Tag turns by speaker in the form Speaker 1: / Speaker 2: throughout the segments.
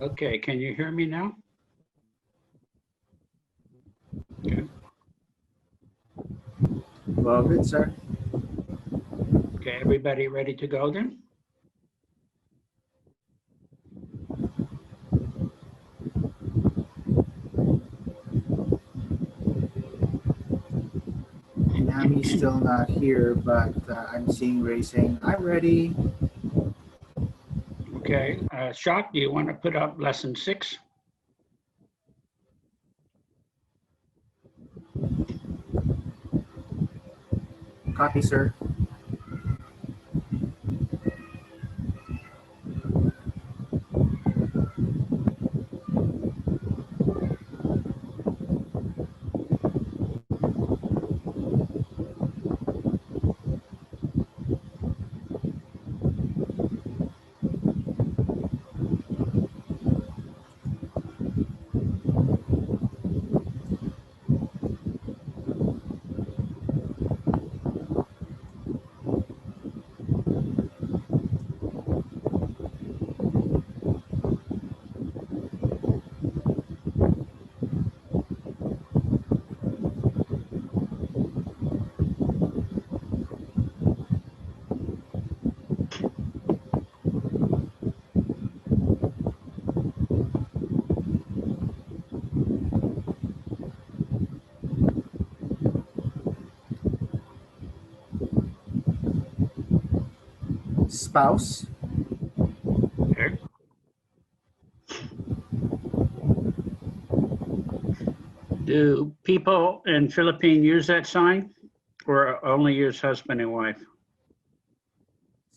Speaker 1: Okay, can you hear me now? Okay.
Speaker 2: Well, good, sir.
Speaker 1: Okay, everybody ready to go then?
Speaker 2: Nami's still not here, but I'm seeing racing. I'm ready.
Speaker 1: Okay, Shock, do you want to put up lesson 6?
Speaker 2: Copy, sir. Spouse.
Speaker 1: Okay. Do people in Philippines use that sign or only use husband and wife?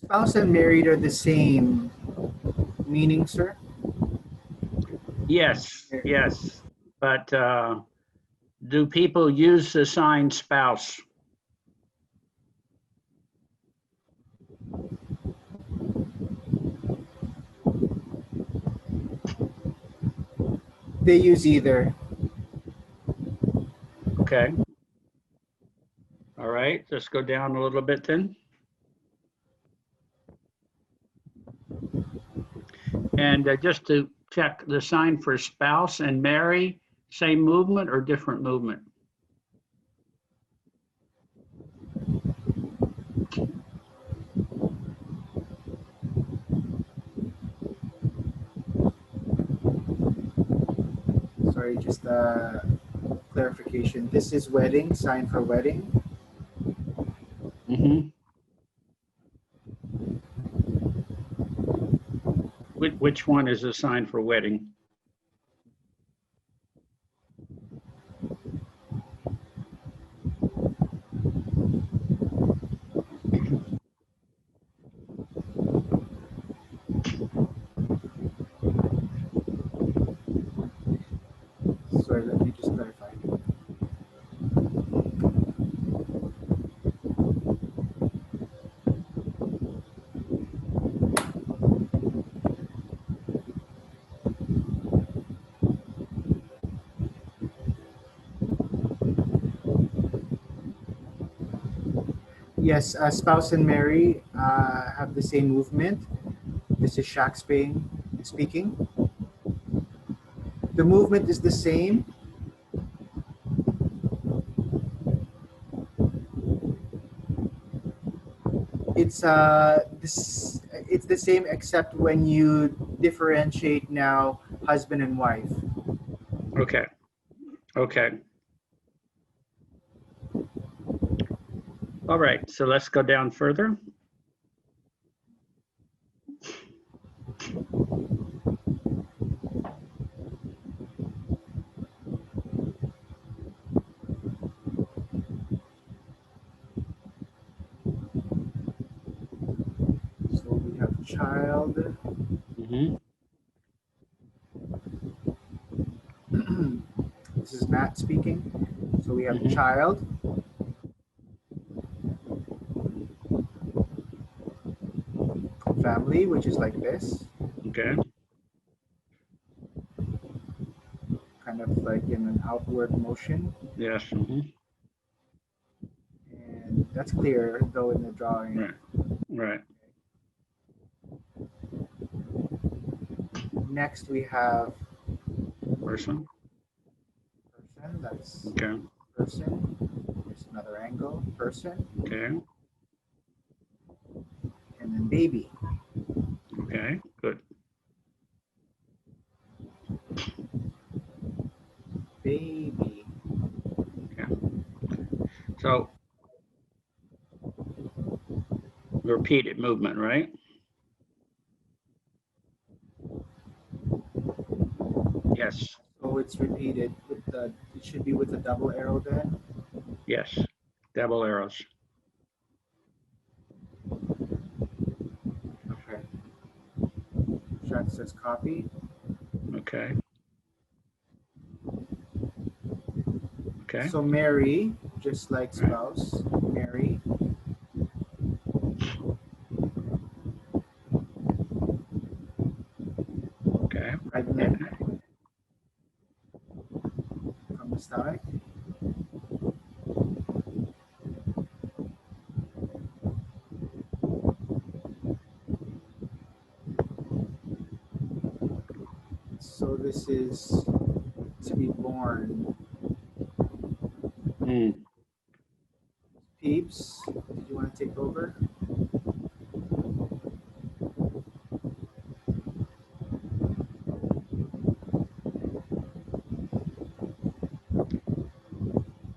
Speaker 2: Spouse and married are the same meaning, sir?
Speaker 1: Yes, yes. But do people use the sign spouse?
Speaker 2: They use either.
Speaker 1: Okay. All right, let's go down a little bit then. And just to check the sign for spouse and marry, same movement or different movement?
Speaker 2: Sorry, just clarification. This is wedding, sign for wedding.
Speaker 1: Mm-hmm. Which one is the sign for wedding?
Speaker 2: Sorry, let me just clarify. Yes, spouse and marry have the same movement. This is speaking. The movement is the same. It's the same except when you differentiate now husband and wife.
Speaker 1: Okay, okay. All right, so let's go down further.
Speaker 2: So we have child.
Speaker 1: Mm-hmm.
Speaker 2: This is Matt speaking. So we have
Speaker 1: Mm-hmm.
Speaker 2: child. Family, which is like this,
Speaker 1: Okay,
Speaker 2: kind of like in an outward motion.
Speaker 1: yes, mm-hmm.
Speaker 2: And that's clear though in the drawing.
Speaker 1: Right, right.
Speaker 2: next we have
Speaker 1: Person.
Speaker 2: person. That's
Speaker 1: Okay.
Speaker 2: person. There's another angle. Person.
Speaker 1: Okay.
Speaker 2: And then baby.
Speaker 1: Okay. Good.
Speaker 2: Baby.
Speaker 1: Okay. So repeated movement, right? Yes.
Speaker 2: So it's repeated with the, it should be with a double arrow then.
Speaker 1: Yes. Double arrows.
Speaker 2: Okay. Shaq says copy.
Speaker 1: Okay. Okay.
Speaker 2: So Mary, just like
Speaker 1: Right.
Speaker 2: spouse, Mary.
Speaker 1: Okay.
Speaker 2: Pregnant from the stomach. So this is to be born.
Speaker 1: Hmm.
Speaker 2: Peeps, did you want to take over?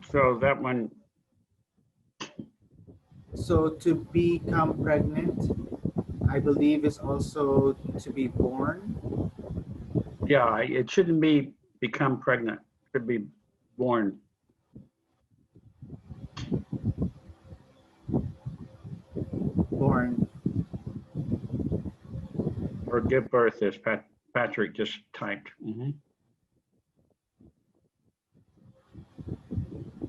Speaker 1: So that one,
Speaker 2: So to become pregnant, I believe is also to be born.
Speaker 1: yeah, it shouldn't be become pregnant. It should be born
Speaker 2: Born.
Speaker 1: or give birth, as Patrick just typed.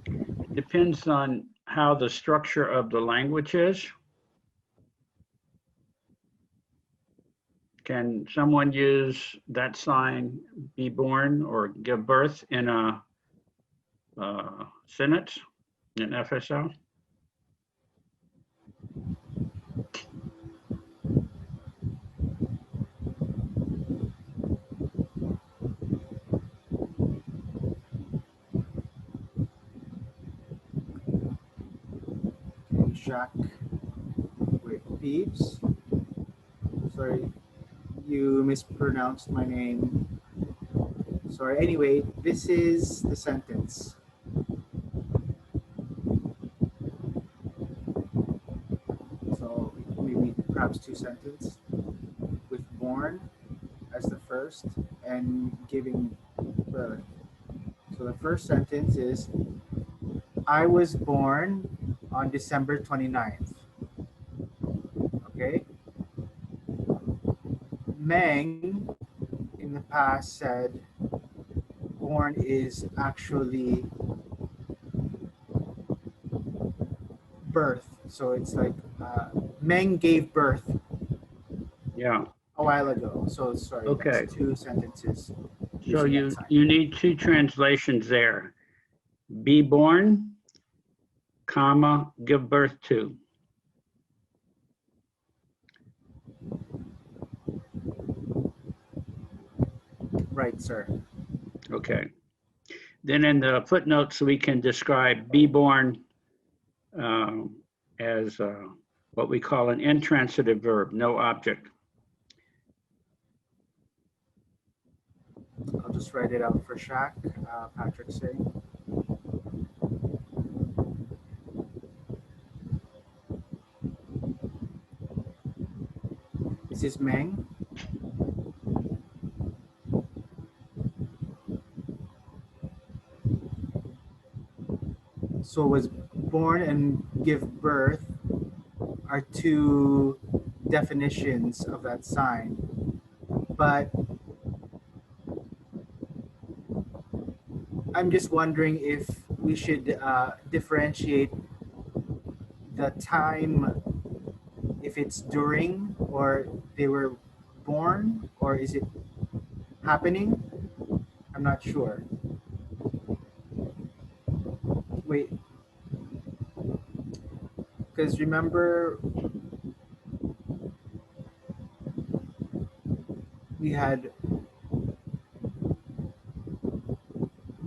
Speaker 1: It depends on how the structure of the language is. Can someone use that sign, be born or give birth, in a sentence in FSL?
Speaker 2: Okay, Jacques. Wait, Peeps. Sorry, you mispronounced my name. Sorry. Anyway, this is the sentence. So maybe perhaps two sentences with born as the first and giving birth. So the first sentence is I was born on December 29th. Okay? Meng in the past said born is actually birth. So it's like Meng gave birth
Speaker 1: Yeah.
Speaker 2: a while ago. So sorry,
Speaker 1: Okay.
Speaker 2: that's two sentences
Speaker 1: So
Speaker 2: using that sign.
Speaker 1: you need two translations there. Be born, comma, give birth to.
Speaker 2: Right, sir.
Speaker 1: Okay. Then in the footnotes, we can describe be born as what we call an intransitive verb, no object.
Speaker 2: I'll just write it out for Shaq. Patrick saying. This is Meng. So was born and give birth are two definitions of that sign. But I'm just wondering if we should differentiate the time, if it's during or they were born, or is it happening? I'm not sure. Wait, because remember we had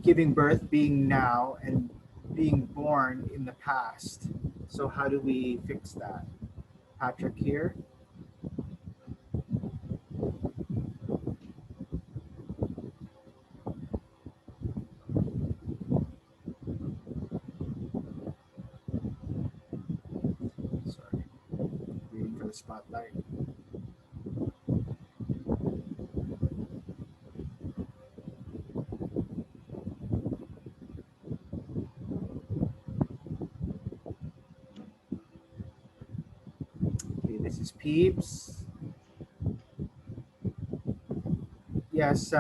Speaker 2: giving birth being now and being born in the past. So how do we fix that? Patrick here. Sorry, waiting for the spotlight. Okay, this is Peeps. Yes,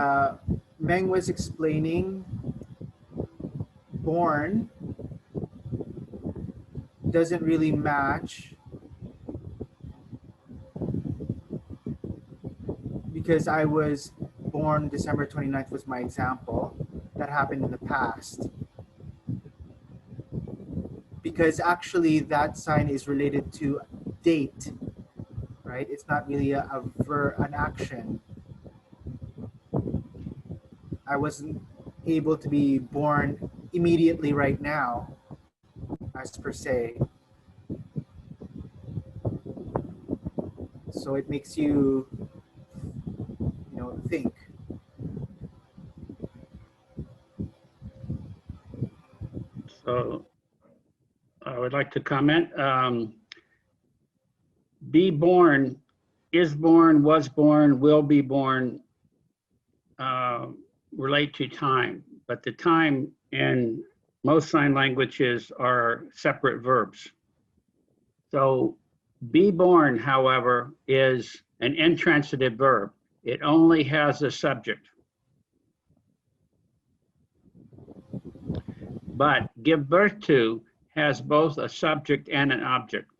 Speaker 2: Meng was explaining born doesn't really match because I was born December 29th was my example. That happened in the past. Because actually that sign is related to date, right? It's not really an action. I wasn't able to be born immediately right now, as per se. So it makes you, think.
Speaker 1: So I would like to comment. Be born, is born, was born, will be born relate to time, but the time in most sign languages are separate verbs. So be born, however, is an intransitive verb. It only has a subject. But give birth to has both a subject and an object.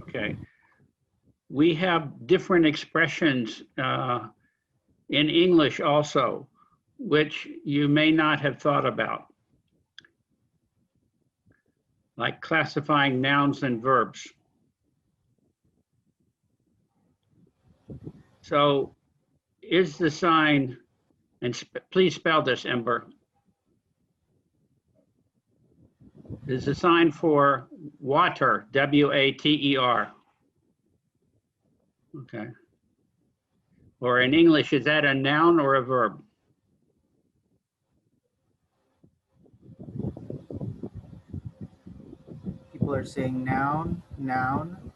Speaker 1: Okay. We have different expressions in English also, which you may not have thought about, like classifying nouns and verbs. So is the sign, and please spell this, Ember, is the sign for water, W-A-T-E-R. Okay. Or in English, is that a noun or a verb?
Speaker 2: People are saying noun,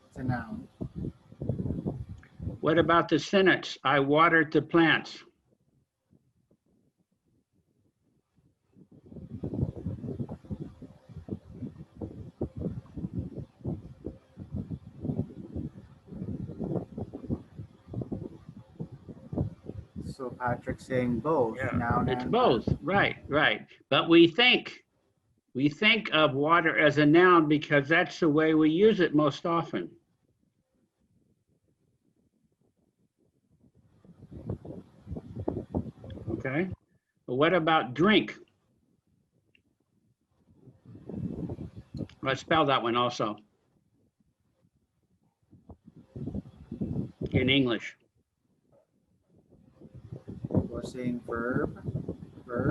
Speaker 2: it's a noun.
Speaker 1: What about the sentence, I watered the plants?
Speaker 2: So Patrick's saying both, noun
Speaker 1: It's
Speaker 2: and
Speaker 1: both,
Speaker 2: verb.
Speaker 1: right. But we think of water as a noun because that's the way we use it most often. Okay, but what about drink? Let's spell that one also in English.
Speaker 2: We're saying verb.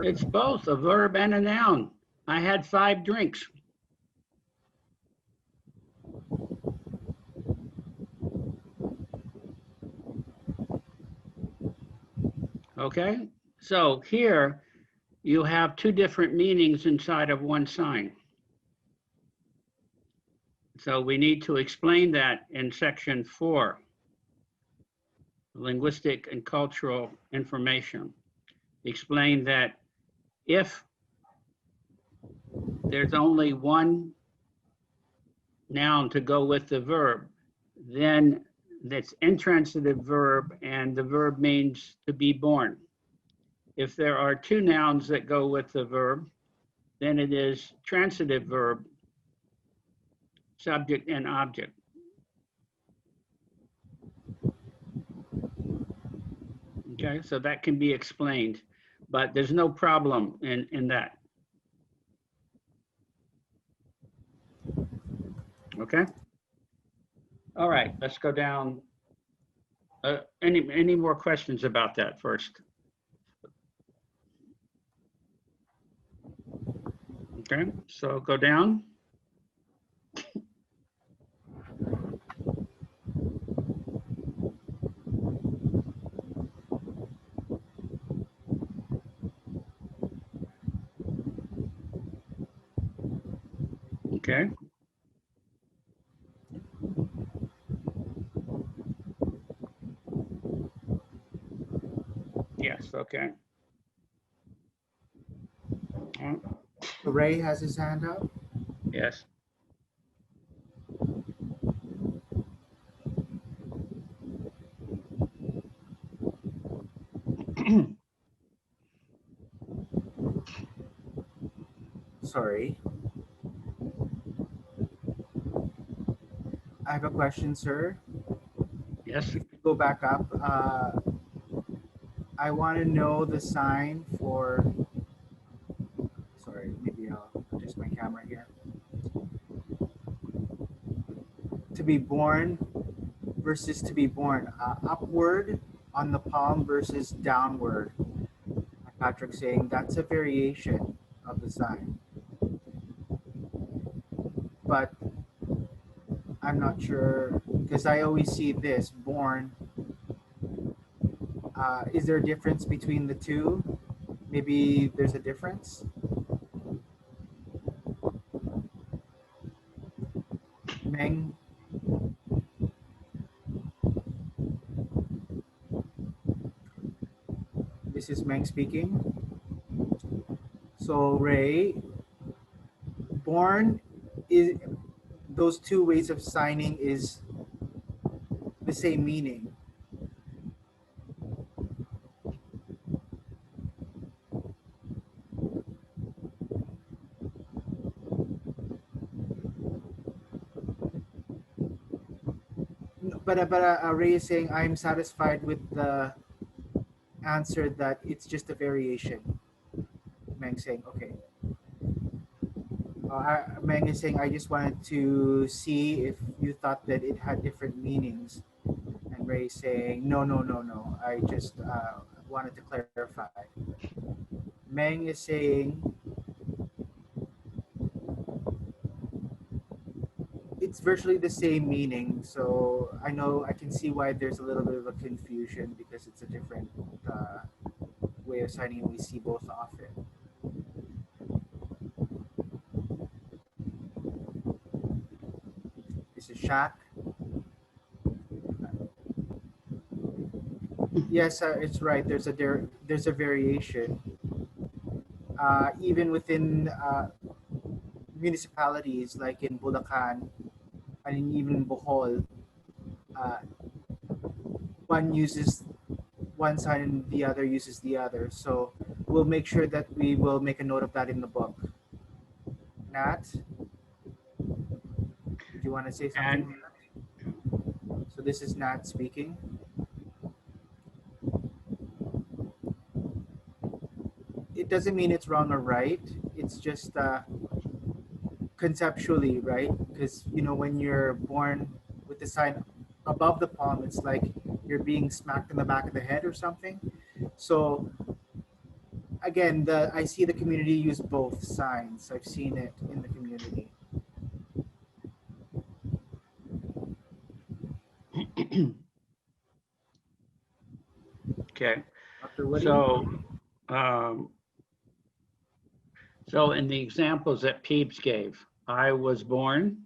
Speaker 1: It's both a verb and a noun. I had 5 drinks. Okay, so here you have 2 different meanings inside of one sign. So we need to explain that in section 4, linguistic and cultural information. Explain that if there's only one noun to go with the verb, then that's intransitive verb and the verb means to be born. If there are 2 nouns that go with the verb, then it is transitive verb, subject and object. Okay, so that can be explained, but there's no problem in that. Okay. All right, let's go down Any more questions about that first? Okay, so go down. Okay. Yes, okay.
Speaker 2: Ray has his hand up.
Speaker 1: Yes.
Speaker 2: Sorry. I have a question, sir.
Speaker 1: Yes.
Speaker 2: If you go back up, I want to know the sign for. Sorry, maybe I'll adjust my camera here. To be born versus to be born. Upward on the palm versus downward. Patrick saying that's a variation of the sign, but I'm not sure because I always see this born. Is there a difference between the two? Maybe there's a difference. Meng, this is Meng speaking. So Ray, born is those two ways of signing is the same meaning. But Ray is saying I'm satisfied with the answer that it's just a variation. Meng saying okay. Meng is saying I just wanted to see if you thought that it had different meanings. And Ray saying no, no, no, no. I just wanted to clarify. Meng is saying it's virtually the same meaning. So I know I can see why there's a little bit of a confusion because it's a different way of signing and we see both often. This is Shaq. Yes, it's right. There's a variation. Even within municipalities like in Bulacan and even in Bohol, uh, one uses one sign and the other uses the other. So we'll make sure that we will make a note of that in the book. Nat, do you want to say
Speaker 1: And
Speaker 2: something? So this is Nat speaking. It doesn't mean it's wrong or right. It's just conceptually, right? Because when you're born with the sign above the palm, it's like you're being smacked in the back of the head or something. So again, the I see the community use both signs. I've seen it in the community.
Speaker 1: okay.
Speaker 2: Dr. Woody?
Speaker 1: So um, so in the examples that Peeps gave, I was born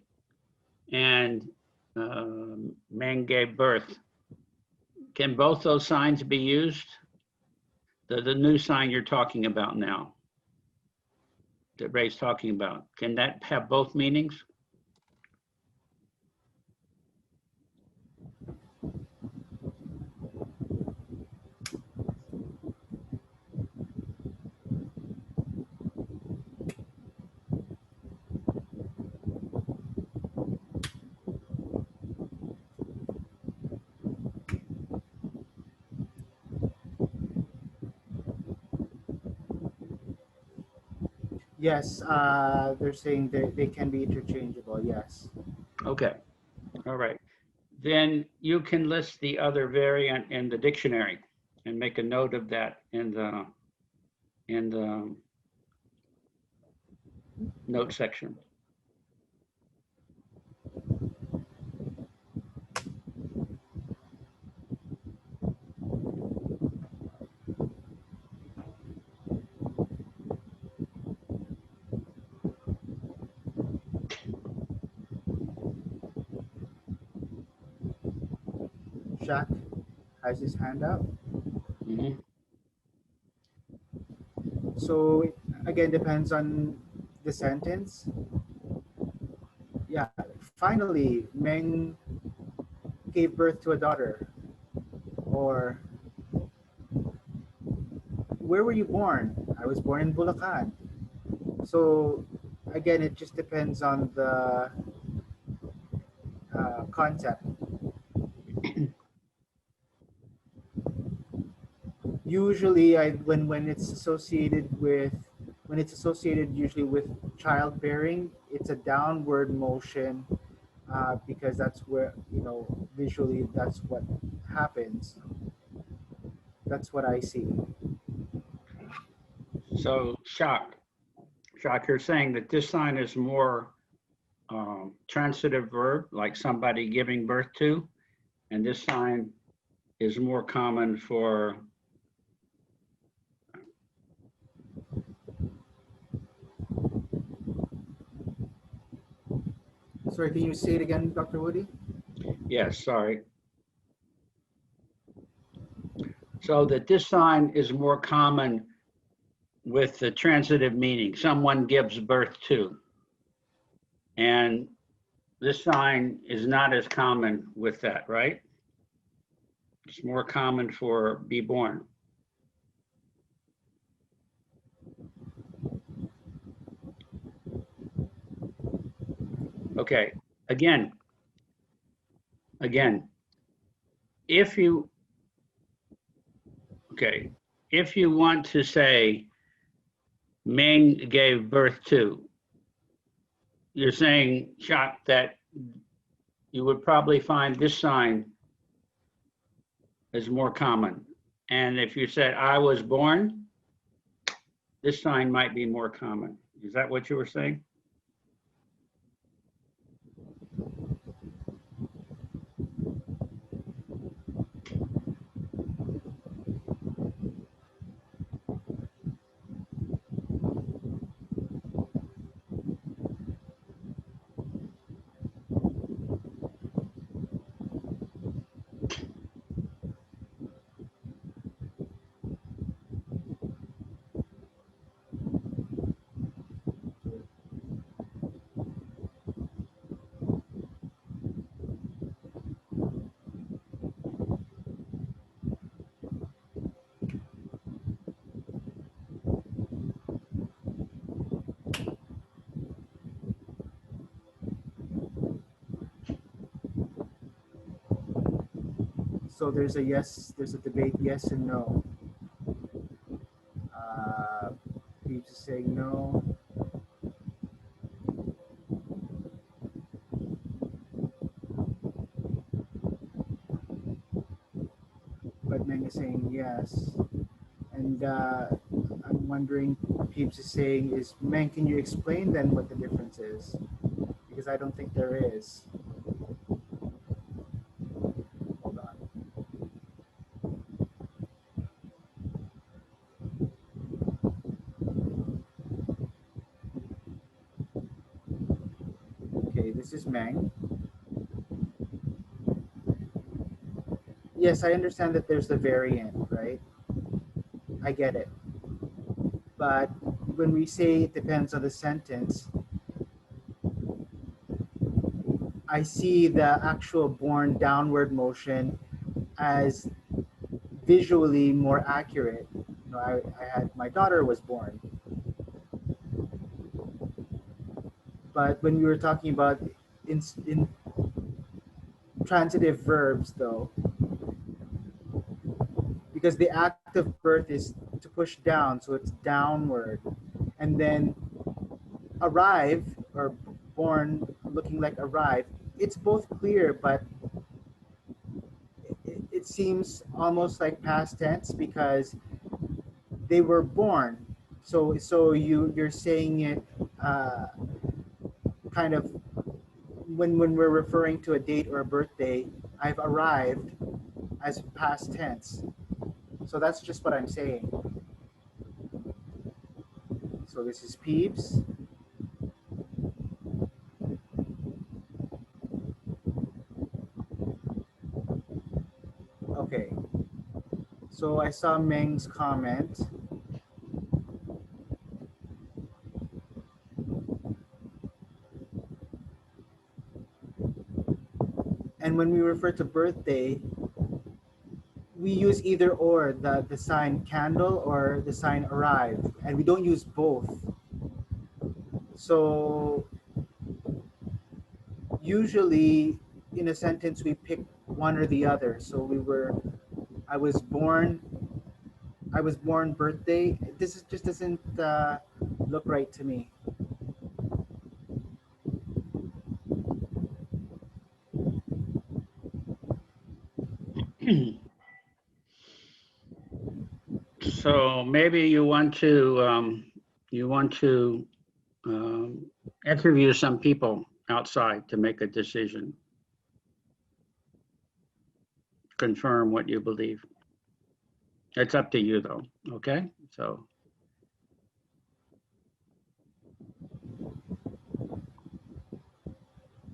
Speaker 1: and man gave birth. Can both those signs be used? The new sign you're talking about now, that Ray's talking about, can that have both meanings?
Speaker 2: Yes, they're saying they can be interchangeable. Yes.
Speaker 1: Okay, all right. then you can list the other variant in the dictionary and make a note of that in the note section.
Speaker 2: Shaq has his hand up.
Speaker 1: Mhm.
Speaker 2: So again, depends on the sentence. Yeah. Finally, Meng gave birth to a daughter. Or where were you born? I was born in Bulacan. So again, it just depends on the concept. Usually, when it's associated with usually with childbearing, it's a downward motion because that's where visually that's what happens. That's what I see.
Speaker 1: So shock, you're saying that this sign is more transitive verb, like somebody giving birth to, and this sign is more common for,
Speaker 2: Sorry, can you say it again, Dr. Woody?
Speaker 1: yes, sorry. So that this sign is more common with the transitive meaning, someone gives birth to. And this sign is not as common with that, right? It's more common for be born. Okay, again, if you, okay, if you want to say Ming gave birth to, you're saying, Shock, that you would probably find this sign is more common. And if you said I was born, this sign might be more common. Is that what you were saying?
Speaker 2: So there's a debate, yes and no. Uh, you just say no. But Meng is saying yes. And I'm wondering, Peeps is saying, is Meng, can you explain then what the difference is? Because I don't think there is. Hold on. Okay, this is Meng. Yes, I understand that there's the variant, right? I get it. But when we say it depends on the sentence, I see the actual born downward motion as visually more accurate. I had my daughter was born, but when we were talking about in transitive verbs, though, because the act of birth is to push down, so it's downward, and then arrive or born looking like arrive. It's both clear, but it seems almost like past tense because they were born. So you're saying it kind of when we're referring to a date or a birthday, I've arrived as past tense. So that's just what I'm saying. So this is Peeps. Okay. So I saw Meng's comment. And when we refer to birthday, we use either or, the sign candle or the sign arrive, and we don't use both. So usually in a sentence we pick one or the other. So I was born I was born birthday. This is just doesn't look right to me.
Speaker 1: So maybe you want to interview some people outside to make a decision, confirm what you believe. It's up to you though, okay? So,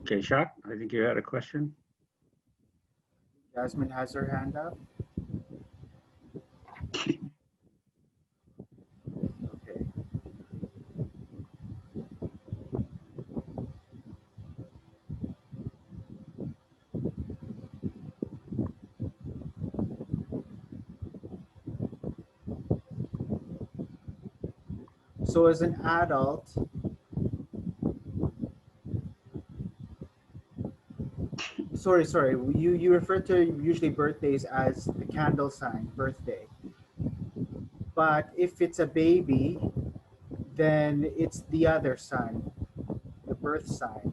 Speaker 1: okay, Shak, I think you had a question.
Speaker 2: Jasmine has her hand up. Okay. So as an adult, sorry, you refer to usually birthdays as the candle sign, birthday. But if it's a baby, then it's the other sign, the birth sign.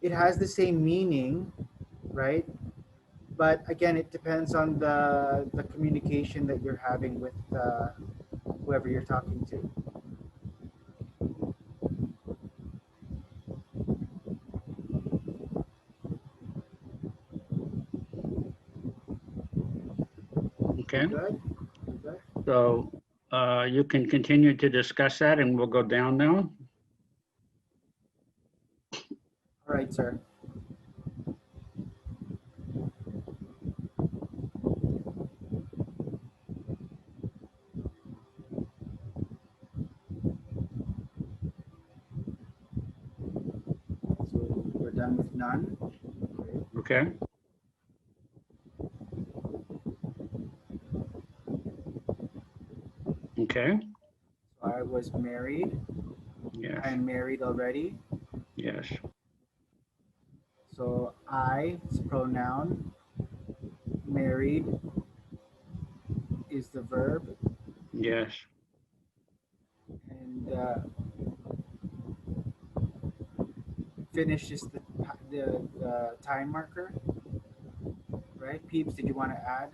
Speaker 2: It has the same meaning, right? But again, it depends on the communication that you're having with whoever you're talking to.
Speaker 1: Okay,
Speaker 2: Good? Good?
Speaker 1: so you can continue to discuss that and we'll go down now.
Speaker 2: All right, sir. So we're done with none.
Speaker 1: Okay, okay,
Speaker 2: So I was married.
Speaker 1: yes,
Speaker 2: I am married already.
Speaker 1: yes,
Speaker 2: So I is pronoun. Married is the verb.
Speaker 1: yes,
Speaker 2: And finish is the time marker. Right? Peeps, did you want to add?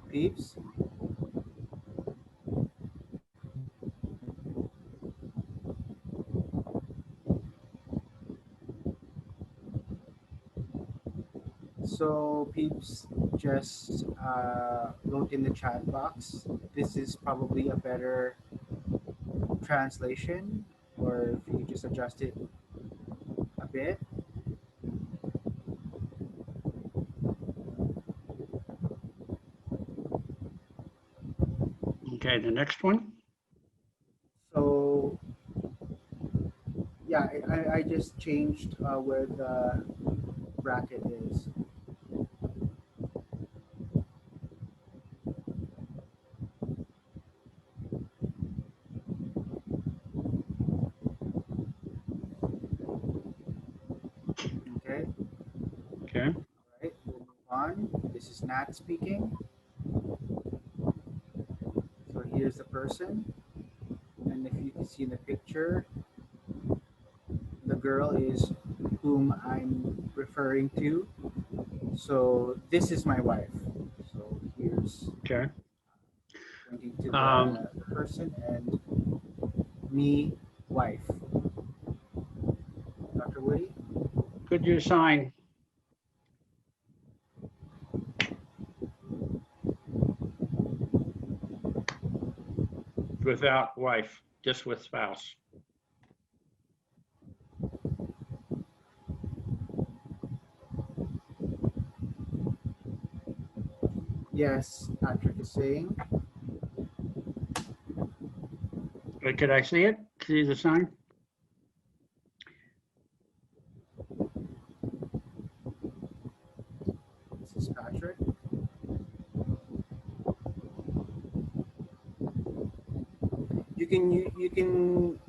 Speaker 2: Peeps? So peeps just wrote in the chat box. This is probably a better translation, or if you just adjust it a bit.
Speaker 1: okay, the next one.
Speaker 2: So yeah, I just changed where the bracket is. Okay,
Speaker 1: Okay,
Speaker 2: all right, we'll move on. This is Nat speaking. So here's the person, and And if you can see in the picture, the girl is whom I'm referring to. So this is my wife. So here's
Speaker 1: Okay.
Speaker 2: pointing to
Speaker 1: Um,
Speaker 2: the person and me, wife. Dr. Woody?
Speaker 1: could you sign without wife, just with spouse?
Speaker 2: Yes, Patrick is saying.
Speaker 1: Could I see it? See the sign?
Speaker 2: This is Patrick. You can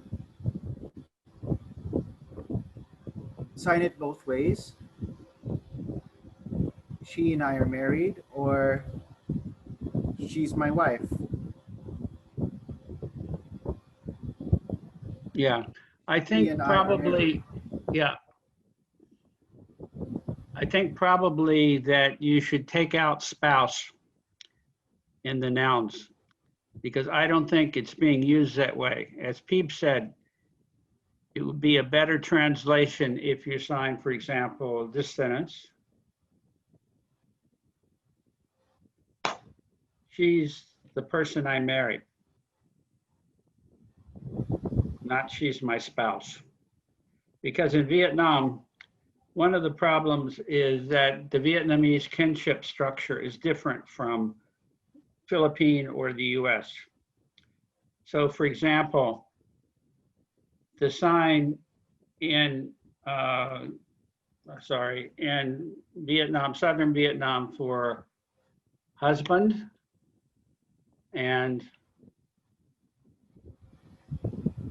Speaker 2: sign it both ways. She and I are married, or she's my wife.
Speaker 1: Yeah. I
Speaker 2: He
Speaker 1: think
Speaker 2: and I are married.
Speaker 1: probably, yeah, I think probably that you should take out spouse in the nouns because I don't think it's being used that way. As Peep said, it would be a better translation if you sign, for example, this sentence. She's the person I married, not she's my spouse. Because in Vietnam, one of the problems is that the Vietnamese kinship structure is different from Philippine or the US. So for example, the sign in, in Vietnam, Southern Vietnam for husband and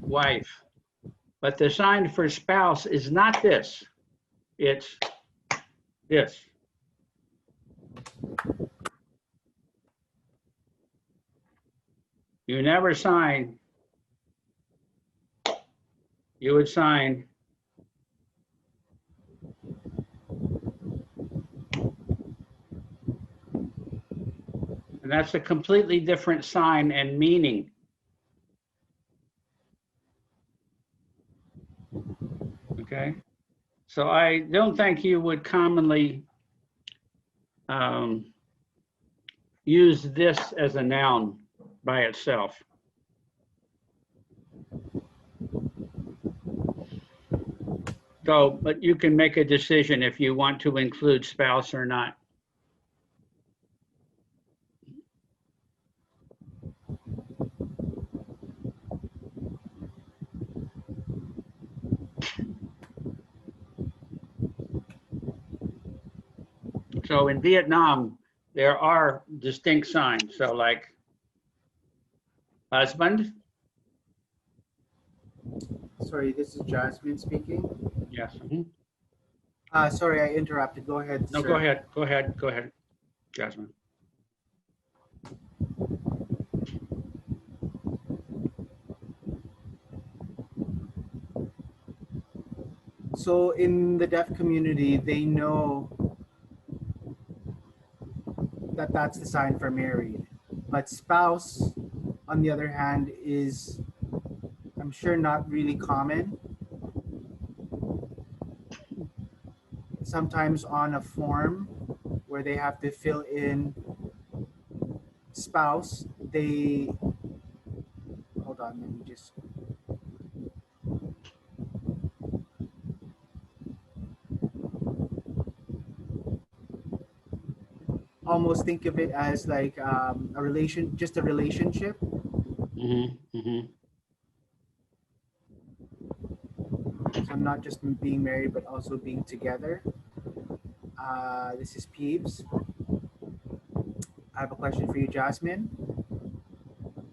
Speaker 1: wife. But the sign for spouse is not this, it's this. You never sign, you would sign and that's a completely different sign and meaning. Okay. So I don't think you would commonly um, use this as a noun by itself. So, but you can make a decision if you want to include spouse or not. So in Vietnam, there are distinct signs. So like husband,
Speaker 2: Sorry, this is Jasmine speaking.
Speaker 1: yes. Mhm.
Speaker 2: Sorry, I interrupted. Go ahead,
Speaker 1: No, go
Speaker 2: sir.
Speaker 1: ahead, go ahead, go ahead, Jasmine.
Speaker 2: So in the deaf community, they know that that's the sign for married. But spouse, on the other hand, is, I'm sure, not really common. Sometimes on a form where they have to fill in spouse, they, hold on, let me just, almost think of it as like a relation, just a relationship.
Speaker 1: Mm-hmm, mm-hmm.
Speaker 2: So not just being married, but also being together. This is Peeves. I have a question for you, Jasmine.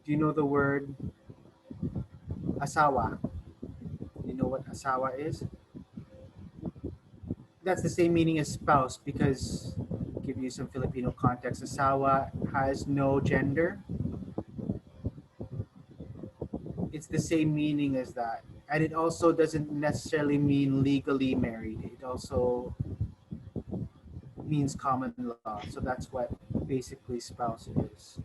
Speaker 2: Do you know the word asawa? Do you know what asawa is? That's the same meaning as spouse because, give you some Filipino context, asawa has no gender. it's the same meaning as that. And it also doesn't necessarily mean legally married. It also means common law. So that's what basically spouse is.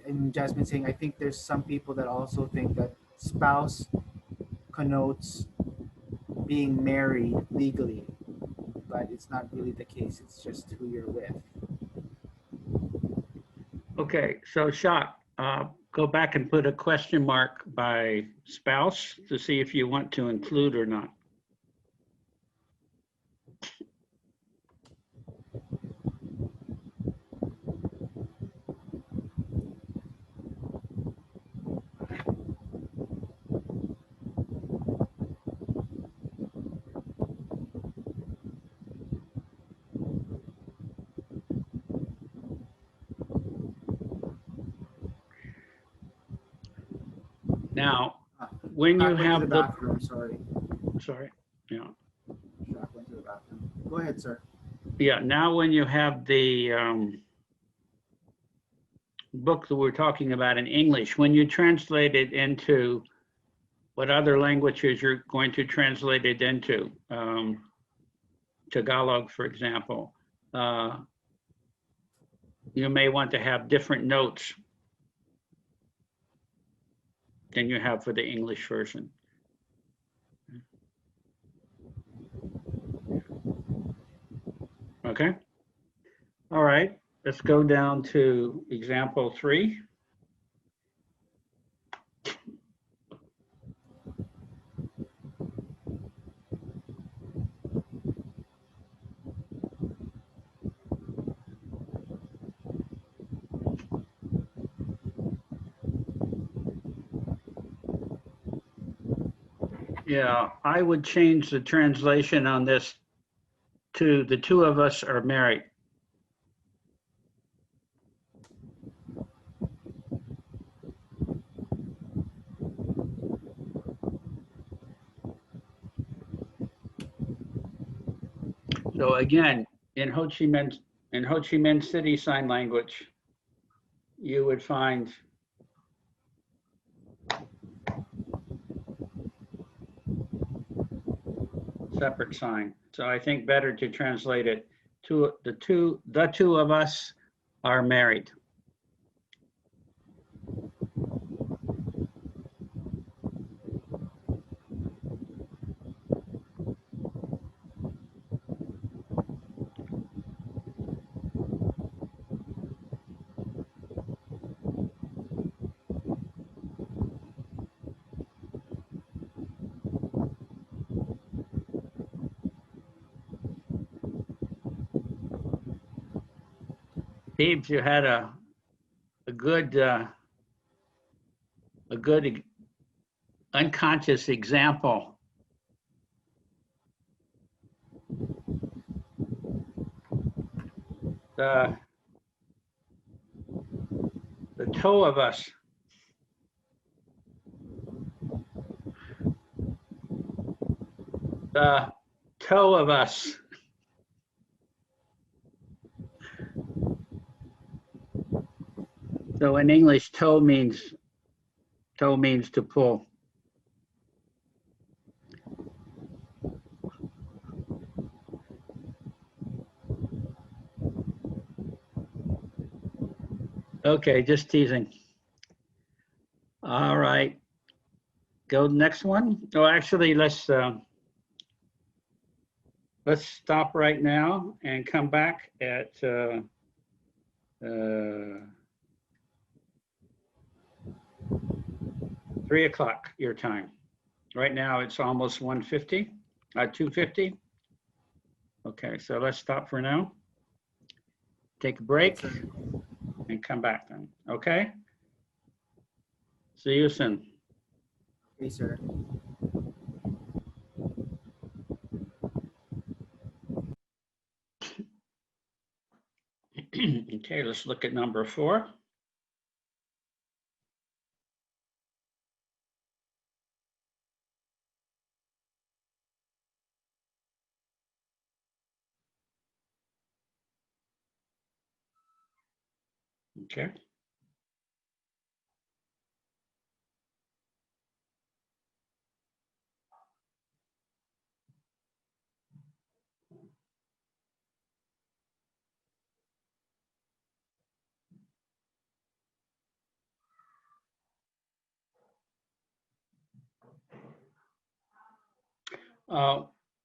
Speaker 2: And Jasmine saying, I think there's some people that also think that spouse connotes being married legally, but it's not really the case. It's just who you're with.
Speaker 1: Okay, so Shak, go back and put a question mark by spouse to see if you want to include or not. Now, when you
Speaker 2: Shaq went to the
Speaker 1: have the,
Speaker 2: bathroom. Sorry.
Speaker 1: sorry, yeah,
Speaker 2: Shaq went to the bathroom. Go ahead, sir.
Speaker 1: yeah. Now, when you have the book that we're talking about in English, when you translate it into what other languages you're going to translate it into, Tagalog, for example, you may want to have different notes than you have for the English version. Okay. All right. Let's go down to example 3. Yeah, I would change the translation on this to the two of us are married. So again, in Ho Chi Minh City Sign Language, you would find separate sign. So I think better to translate it to the two of us are married. Steve, you had a good unconscious example. The two of us. The toe of us. So in English, toe means to pull. Okay, just teasing. All right, go next one. Oh, actually, let's stop right now and come back at 3 o'clock your time. Right now it's almost 1:50, 2:50. Okay, so let's stop for now. Take a break and come back then. Okay. See you soon.
Speaker 2: Okay, sir.
Speaker 1: Okay, let's look at number 4. Okay.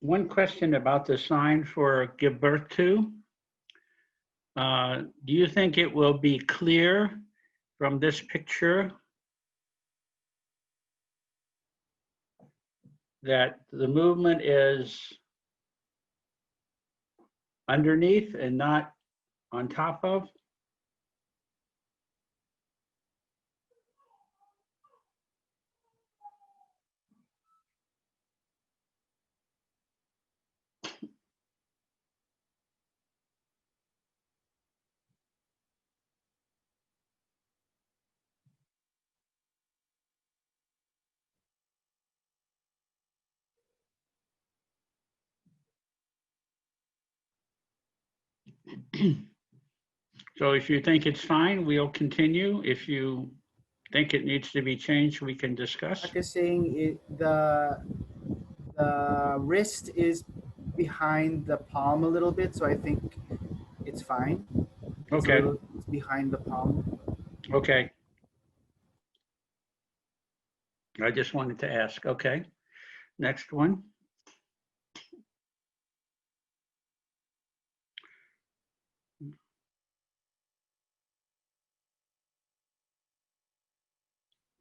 Speaker 1: One question about the sign for give birth to. Do you think it will be clear from this picture that the movement is underneath and not on top of? So if you think it's fine, we'll continue. If you think it needs to be changed, we can discuss.
Speaker 2: Like I was saying, the wrist is behind the palm a little bit, so I think it's fine.
Speaker 1: Okay,
Speaker 2: It's behind the palm.
Speaker 1: okay. I just wanted to ask. Okay, next one.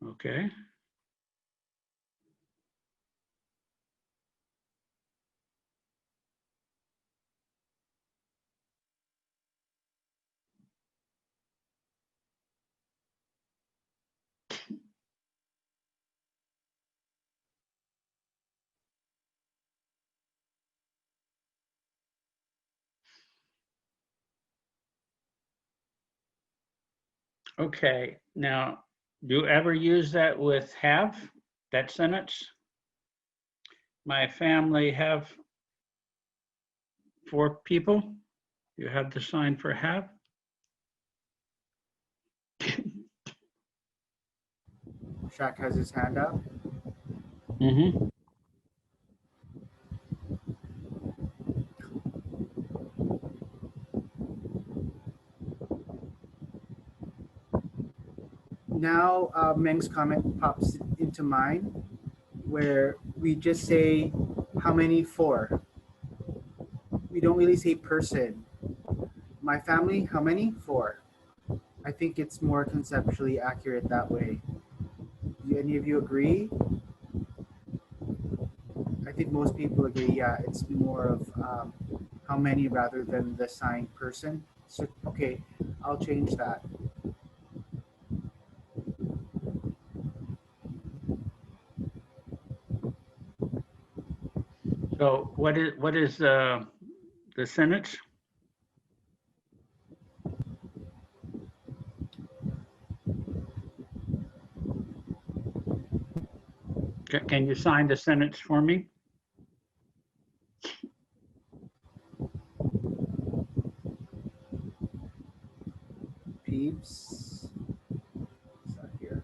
Speaker 1: Okay. Okay, now, do you ever use that with have, that sentence? My family have 4 people. You have the sign for have?
Speaker 2: Shaq has his hand up.
Speaker 1: Mm-hmm.
Speaker 2: Now, Meng's comment pops into mind, where we just say how many for. We don't really say person. My family, how many? 4. I think it's more conceptually accurate that way. Do any of you agree? I think most people agree. Yeah, it's more of how many rather than the sign person. So, okay, I'll change that.
Speaker 1: So what is the sentence? Can you sign the sentence for me?
Speaker 2: Peeps. It's not here.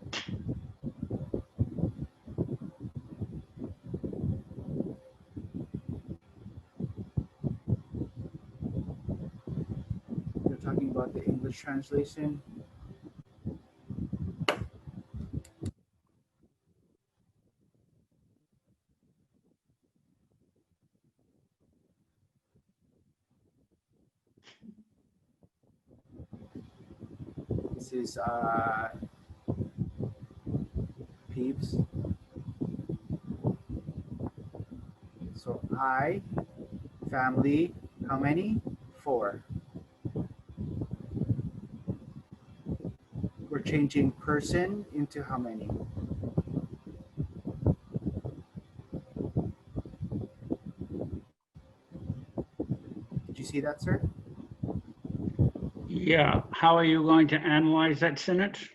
Speaker 2: You're talking about the English translation. This is peeps. So I, family, how many? 4. We're changing person into how many? Did you see that, sir?
Speaker 1: Yeah, how are you going to analyze that sentence?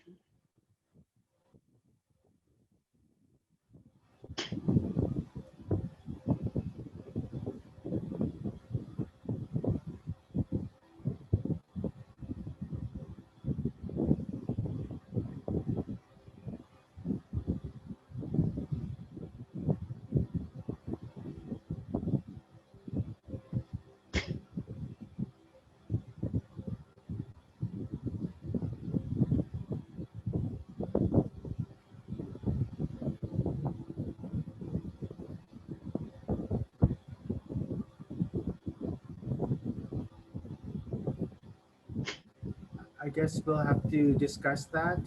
Speaker 2: guess we'll have to discuss that.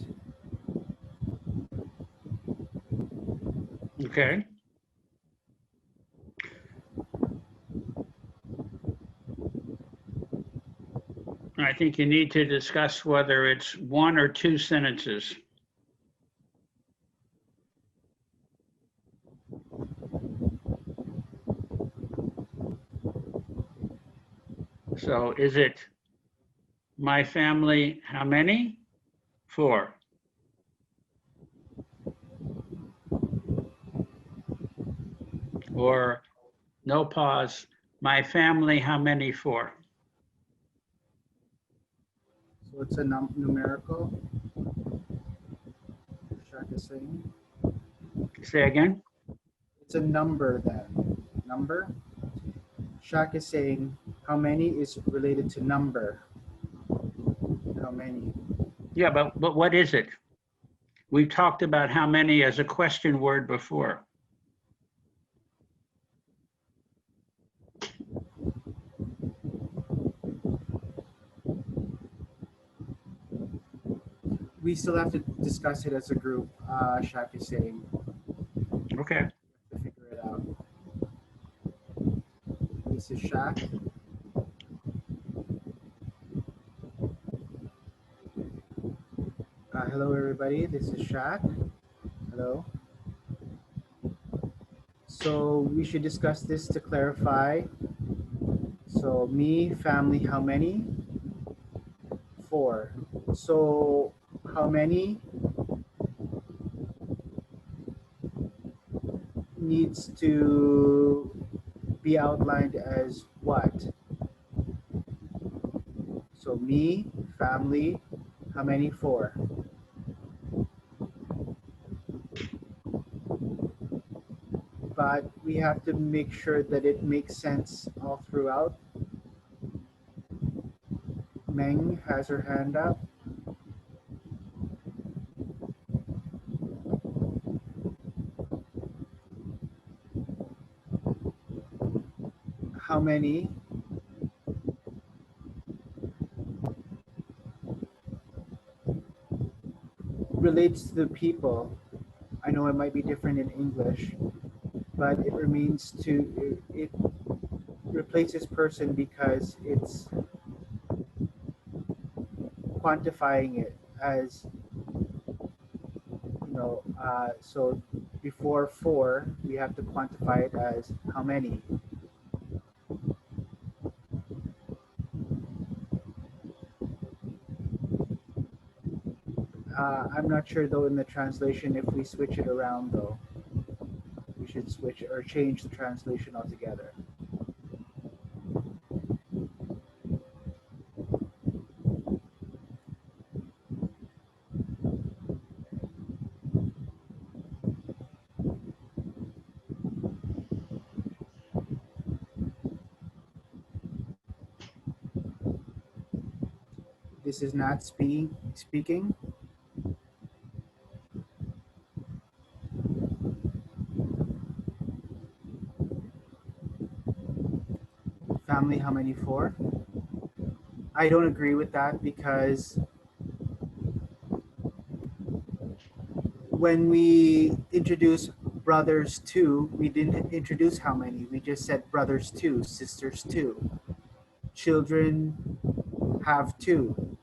Speaker 1: Okay. I think you need to discuss whether it's one or two sentences. So is it my family, how many? 4. Or no pause, my family, how many? 4.
Speaker 2: So it's a numerical. Shaq is saying
Speaker 1: Say again?
Speaker 2: it's a number then. Number. Shaq is saying how many is related to number. How many?
Speaker 1: Yeah, but what is it? We've talked about how many as a question word before.
Speaker 2: We still have to discuss it as a group. Shaq is saying
Speaker 1: Okay.
Speaker 2: to figure it out. This is Shaq. Hello, everybody. This is Shaq. Hello. So we should discuss this to clarify. So me, family, how many? 4. So how many needs to be outlined as what? So me, family, how many? 4. But we have to make sure that it makes sense all throughout. Meng has her hand up. How many relates to the people? I know it might be different in English, but it remains to it replaces person because it's quantifying it as so before 4 we have to quantify it as how many. I'm not sure though in the translation if we switch it around though. We should switch or change the translation altogether. This is not speaking. Family, how many? 4. I don't agree with that because when we introduce brothers 2, we didn't introduce how many. We just said brothers 2, sisters 2. Children have 2.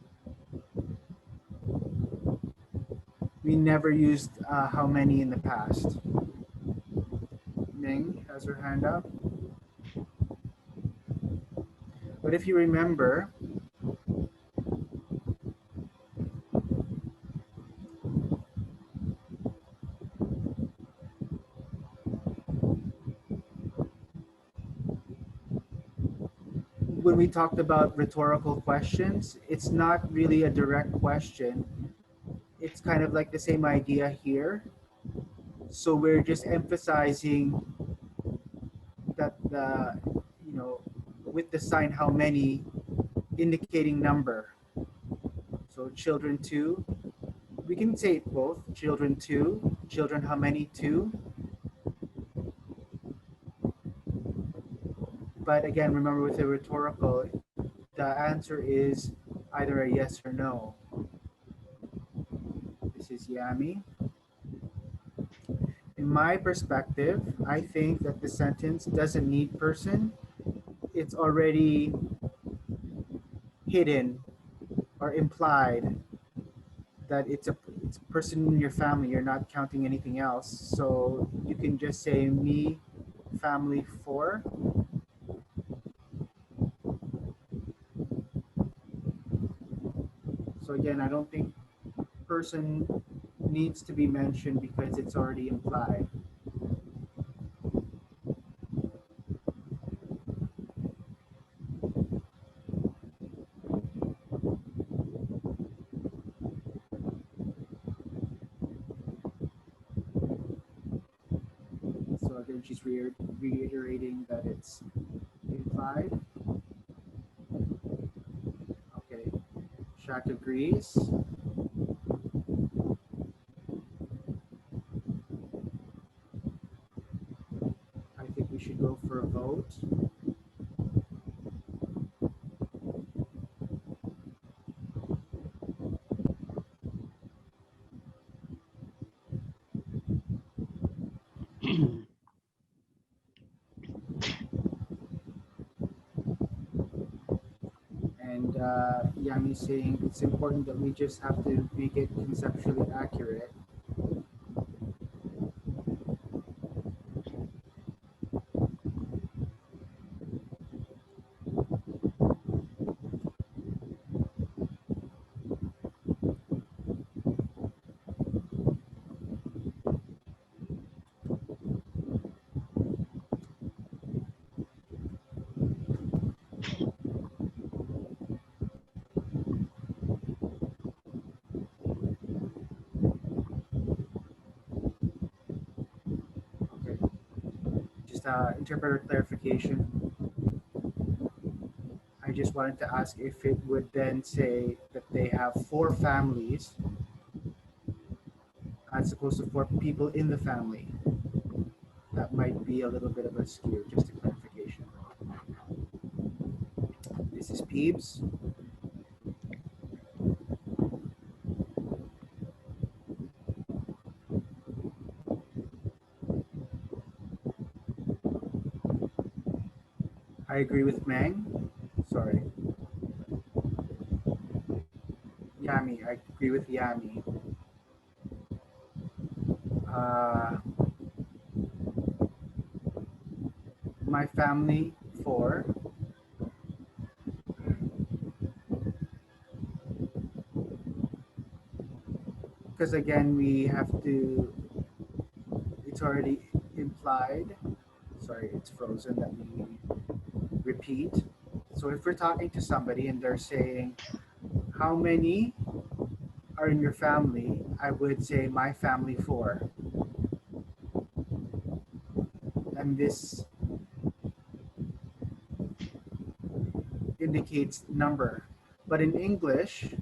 Speaker 2: We never used how many in the past. Ming has her hand up. But if you remember, when we talked about rhetorical questions, it's not really a direct question. It's kind of like the same idea here. So we're just emphasizing that with the sign how many indicating number. So children 2, we can say it both. Children 2, children how many? 2. But again, remember with the rhetorical, the answer is either a yes or no. This is Yami. In my perspective, I think that the sentence doesn't need person. It's already hidden or implied that it's a person in your family. You're not counting anything else. So you can just say me, family for. So again, I don't think person needs to be mentioned because it's already implied. So again, she's reiterating that it's implied. Okay, Shaq agrees. I think we should go for a vote. And Yami saying it's important that we just have to make it conceptually accurate. Okay, just interpreter clarification. I just wanted to ask if it would then say that they have four families as opposed to four people in the family. That might be a little bit of a skew, just a clarification. This is Peeps. I agree with Mang. Sorry. Yami. I agree with Yami. Uh, my family, four. Because again, we have to, it's already implied. Sorry, it's frozen that we repeat. So if we're talking to somebody and they're saying, how many are in your family? I would say my family, four. And this indicates number. But in English,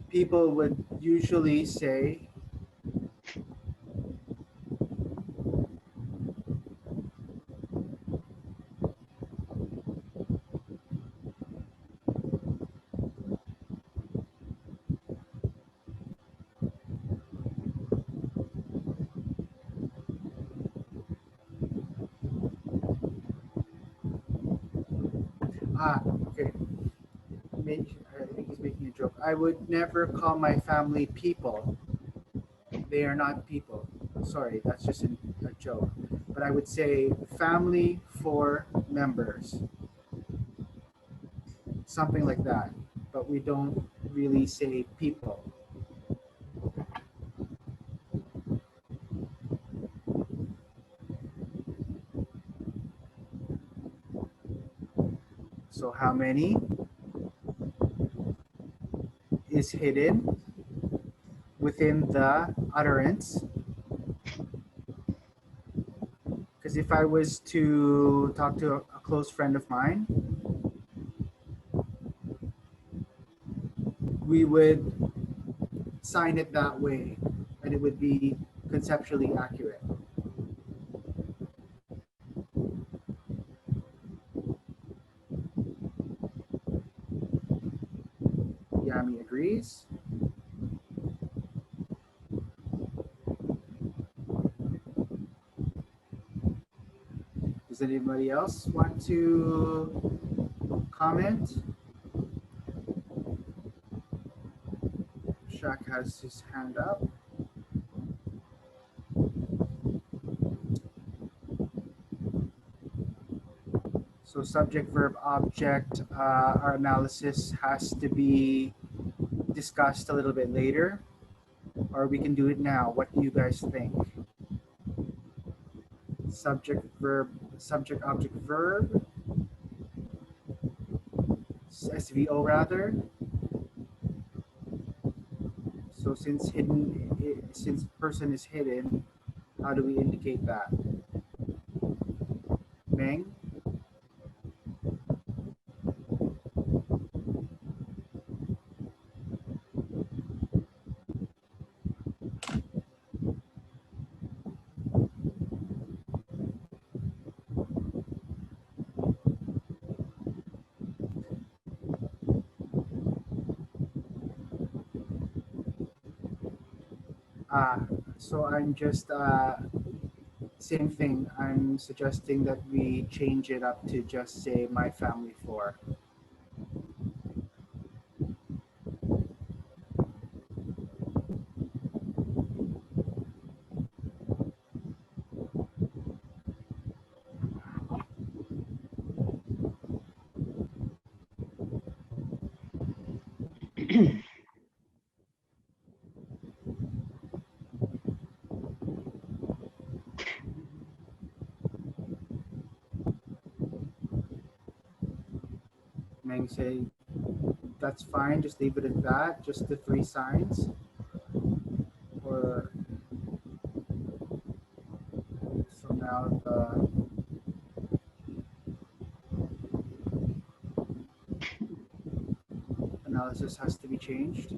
Speaker 2: people would usually say, okay, I think he's making a joke. I would never call my family people. They are not people. Sorry, that's just a joke. But I would say family for members, something like that. But we don't really say people. So how many is hidden within the utterance? Because if I was to talk to a close friend of mine, we would sign it that way and it would be conceptually accurate. Does anybody else want to comment? Shaq has his hand up. So subject, verb, object, our analysis has to be discussed a little bit later, or we can do it now. What do you guys think? Subject, verb, subject, object, verb, SVO rather. So since person is hidden, how do we indicate that? Meng? Ah, so I'm just same thing. I'm suggesting that we change it up to just say my family four. Meng say that's fine. Just leave it at that. Just the three signs. Or so now the analysis has to be changed.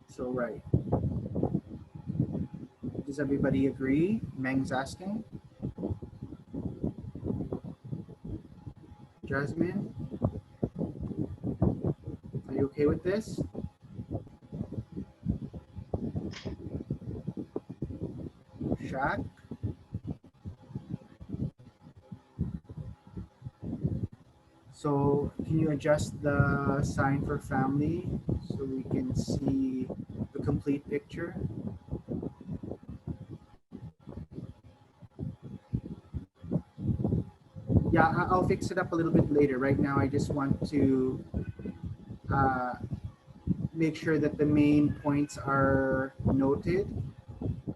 Speaker 2: So right. Does everybody agree? Meng's asking. Jasmine, are you okay with this? Shaq? So can you adjust the sign for family so we can see the complete picture? Yeah, I'll fix it up a little bit later. Right now, I just want to uh, make sure that the main points are noted.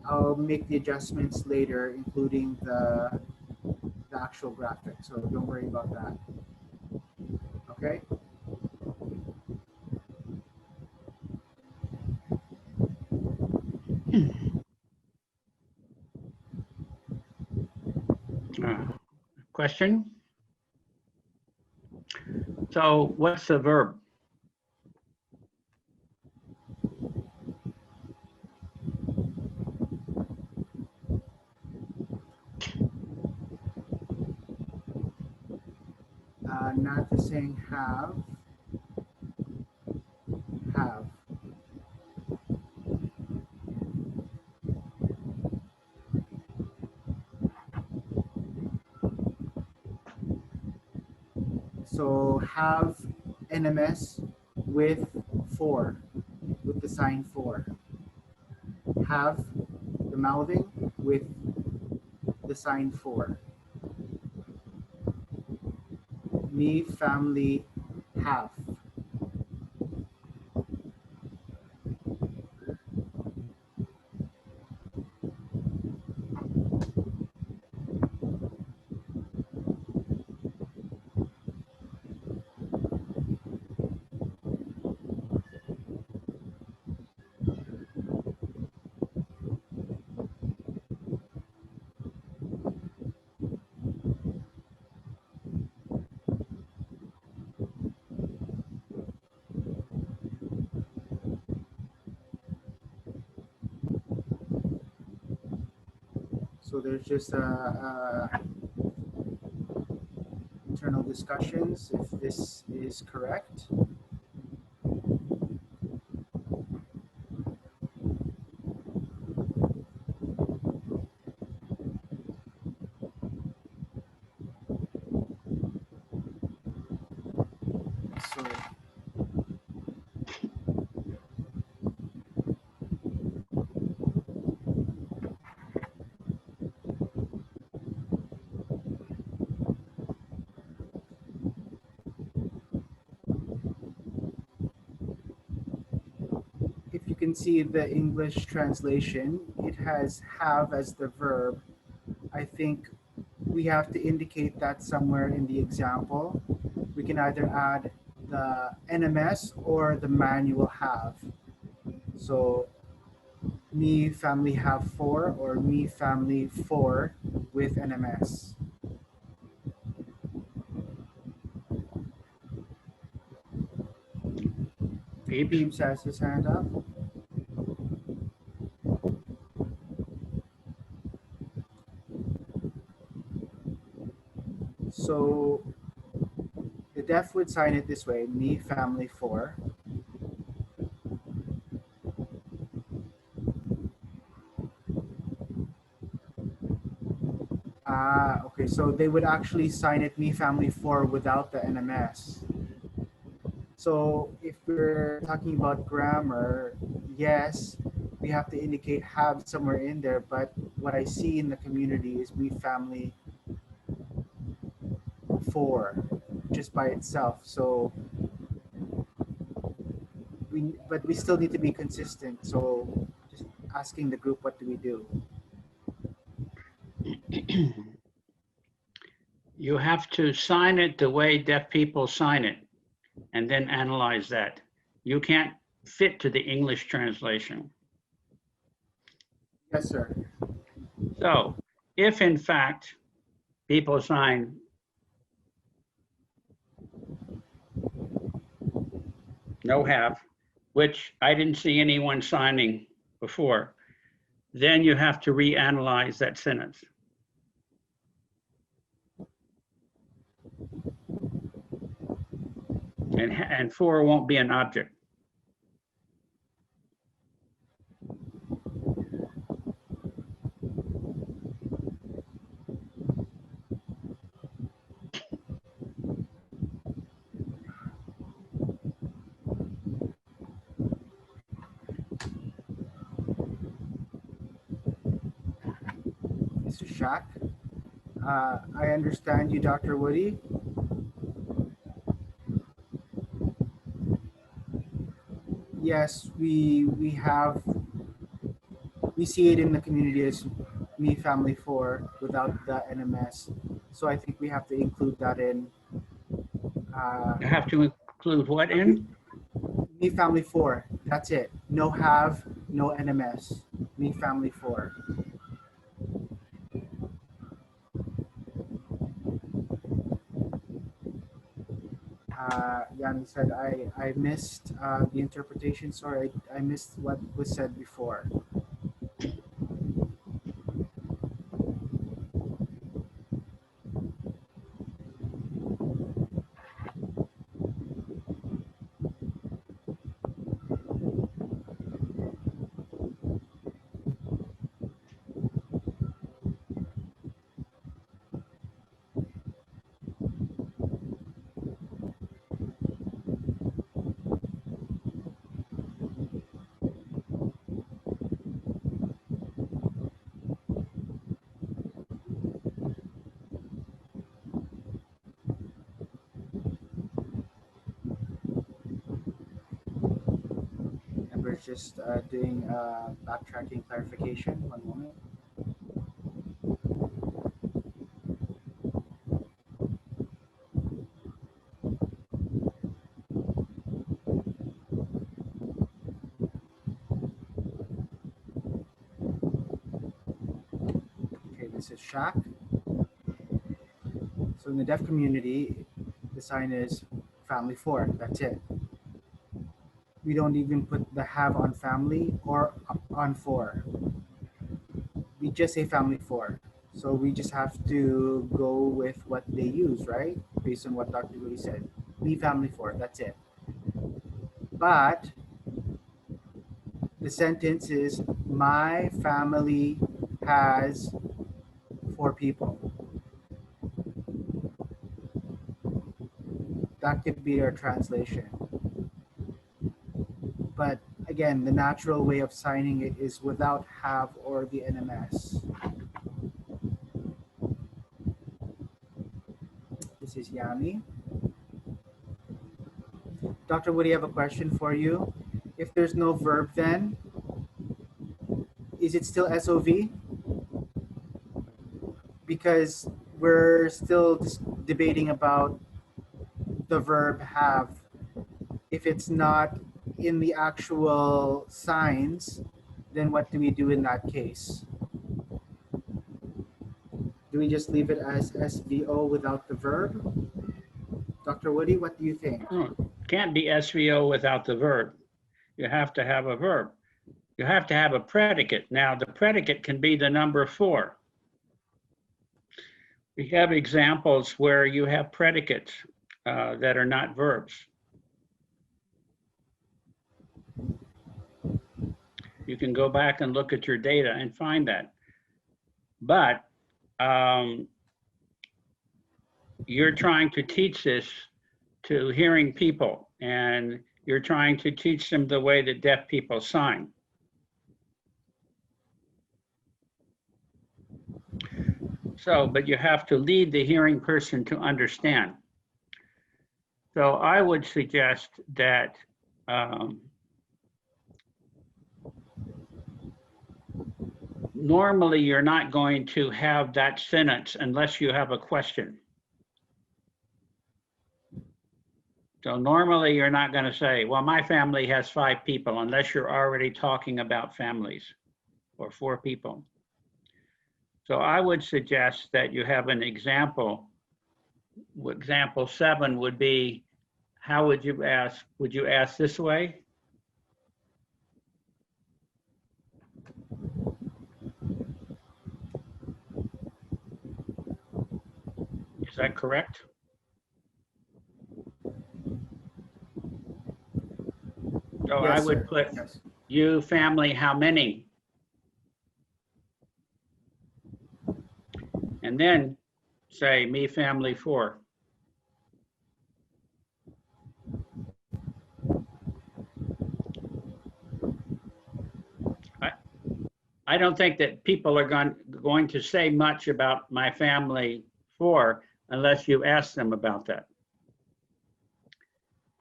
Speaker 2: I'll make the adjustments later, including the actual graphic. So don't worry about that. Okay?
Speaker 1: Question? So what's the verb?
Speaker 2: Not the saying have. Have. So have NMS with four, with the sign four. Have the mouthing with the sign four. Me, family, have. So there's just internal discussions if this is correct. sorry. If you can see the English translation, it has have as the verb. I think we have to indicate that somewhere in the example. We can either add the NMS or the manual have. So me family have four or me family four with NMS.
Speaker 1: Peeps.
Speaker 2: Peeps has his hand up. So the deaf would sign it this way: me family four. Ah, okay. So they would actually sign it me family four without the NMS. So if we're talking about grammar, yes, we have to indicate have somewhere in there, but what I see in the community is me family four just by itself. So but we still need to be consistent. So just asking the group, what do we do?
Speaker 1: You have to sign it the way deaf people sign it and then analyze that. You can't fit to the English translation.
Speaker 2: Yes, sir.
Speaker 1: So if in fact people sign no have, which I didn't see anyone signing before, then you have to reanalyze that sentence. And for won't be an object.
Speaker 2: Mr. Shack, I understand you, Dr. Woody. Yes, we see it in the community as me family four without the NMS. So I think we have to include that in.
Speaker 1: You have to include what in?
Speaker 2: Me family four. That's it. No have, no NMS. Me family four. Yanni said, I missed the interpretation. Sorry, I missed what was said before. And we're just doing backtracking clarification. One moment. Okay, this is Shaq. So in the deaf community, the sign is family four. That's it. We don't even put the have on family or on four. We just say family four. So we just have to go with what they use, right? Based on what Dr. Louis said. Me family four. That's it. But the sentence is my family has four people. that could be our translation. But again, the natural way of signing it is without have or the NMS. This is Yami. Dr. Woody, I have a question for you. If there's no verb, then is it still SOV? Because we're still debating about the verb have. If it's not in the actual signs, then what do we do in that case? Do we just leave it as SVO without the verb? Dr. Woody, what do you think?
Speaker 1: Oh, can't be SVO without the verb. You have to have a verb. You have to have a predicate. Now, the predicate can be the number 4. We have examples where you have predicates that are not verbs. You can go back and look at your data and find that. But you're trying to teach this to hearing people, and you're trying to teach them the way that deaf people sign. So, but you have to lead the hearing person to understand. So I would suggest that normally you're not going to have that sentence unless you have a question. So normally you're not going to say, well, my family has 5 people, unless you're already talking about families or 4 people. So I would suggest that you have an example. Example 7 would be, how would you ask? Would you ask this way? Is that correct? So
Speaker 2: Yes,
Speaker 1: I would
Speaker 2: sir.
Speaker 1: put,
Speaker 2: Yes.
Speaker 1: you family, how many? And then say, me family 4. I don't think that people are going to say much about my family 4 unless you ask them about that.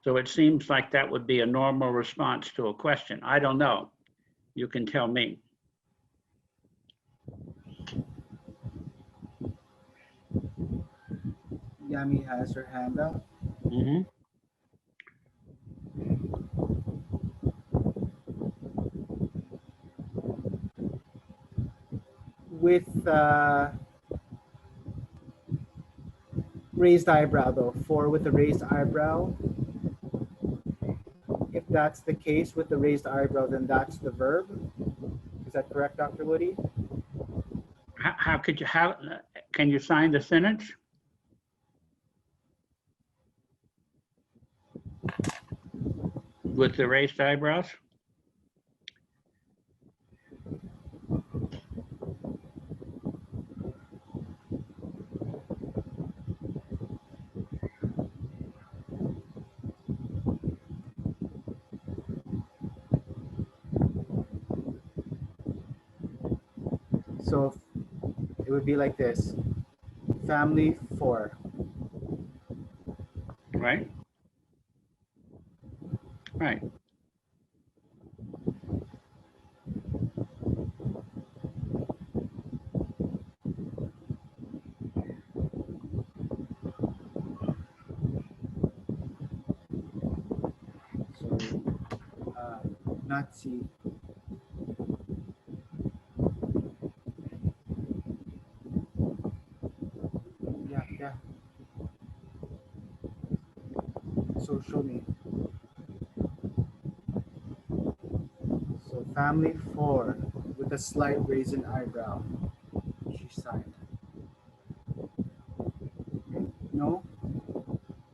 Speaker 1: So it seems like that would be a normal response to a question. I don't know. You can tell me.
Speaker 2: Yami has her hand up.
Speaker 1: Mm-hmm.
Speaker 2: With raised eyebrow though, 4 with the raised eyebrow. If that's the case with the raised eyebrow, then that's the verb. Is that correct, Dr. Woody?
Speaker 1: How could you, can you sign the sentence? With the raised eyebrows?
Speaker 2: So it would be like this. Family 4.
Speaker 1: Right? Right.
Speaker 2: So Nazi. Yeah. So show me. So family 4 with a slight raise in eyebrow. She signed. Okay. No?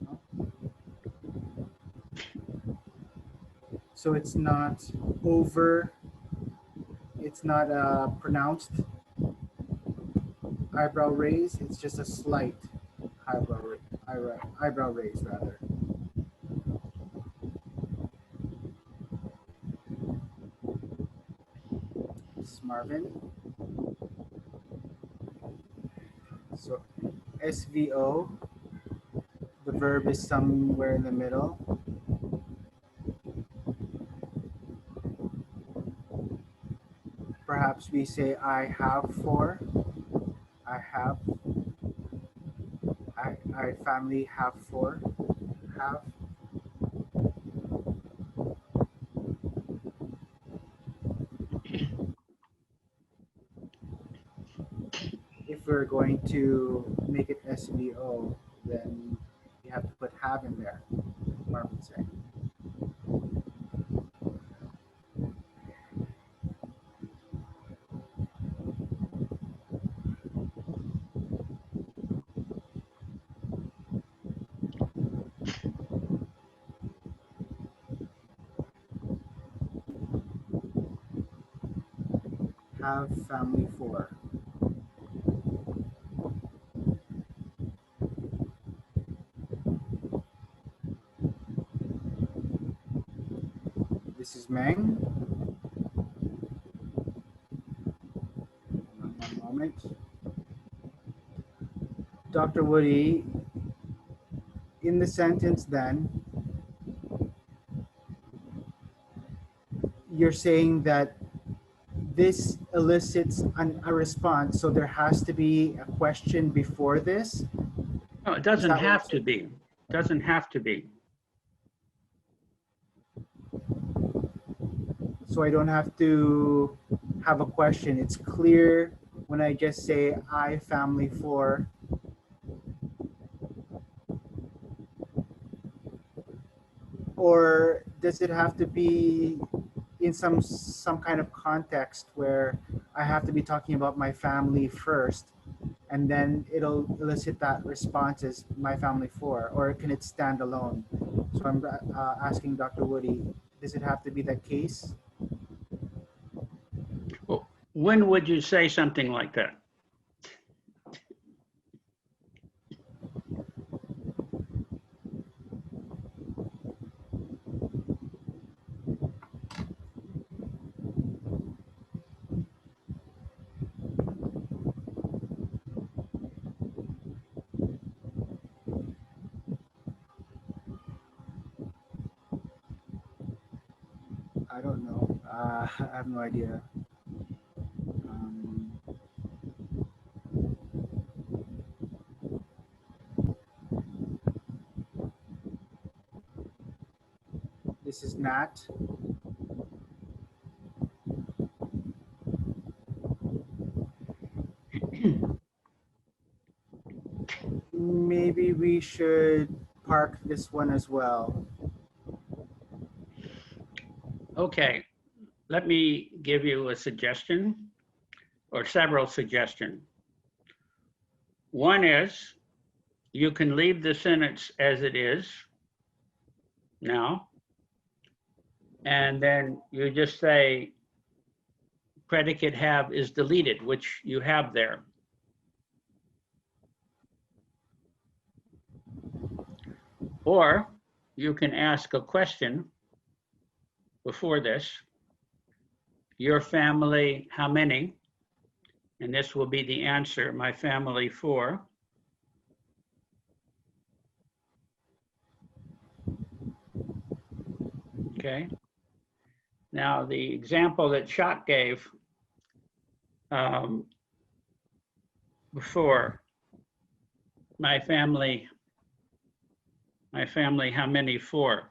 Speaker 2: No? So it's not over, it's not a pronounced eyebrow raise, it's just a slight. eyebrow raise rather. This is Marvin. So SVO, the verb is somewhere in the middle. Perhaps we say I have for. I have. I family have for. Have. If we're going to make it SVO, then you have to put have in there. Marvin saying. Have family for. This is Meng. One moment. Dr. Woody, in the sentence then, you're saying that this elicits a response, so there has to be a question before this?
Speaker 1: No, it
Speaker 2: Is
Speaker 1: doesn't
Speaker 2: that what
Speaker 1: have
Speaker 2: you're
Speaker 1: to be. Doesn't have to be.
Speaker 2: So I don't have to have a question. It's clear when I just say I family for. Or does it have to be in some kind of context where I have to be talking about my family first, and then it'll elicit that response as my family for, or can it stand alone? So I'm asking Dr. Woody, does it have to be that case?
Speaker 1: Well, when would you say something like that?
Speaker 2: I don't know. I have no idea. Um, this is Nat. Maybe we should park this one as well.
Speaker 1: Okay, let me give you a suggestion or several suggestions. One is you can leave the sentence as it is now, and then you just say predicate have is deleted, which you have there. Or you can ask a question before this. Your family, how many? And this will be the answer, my family, 4. Okay. Now, the example that Shot gave before, my family, how many, 4?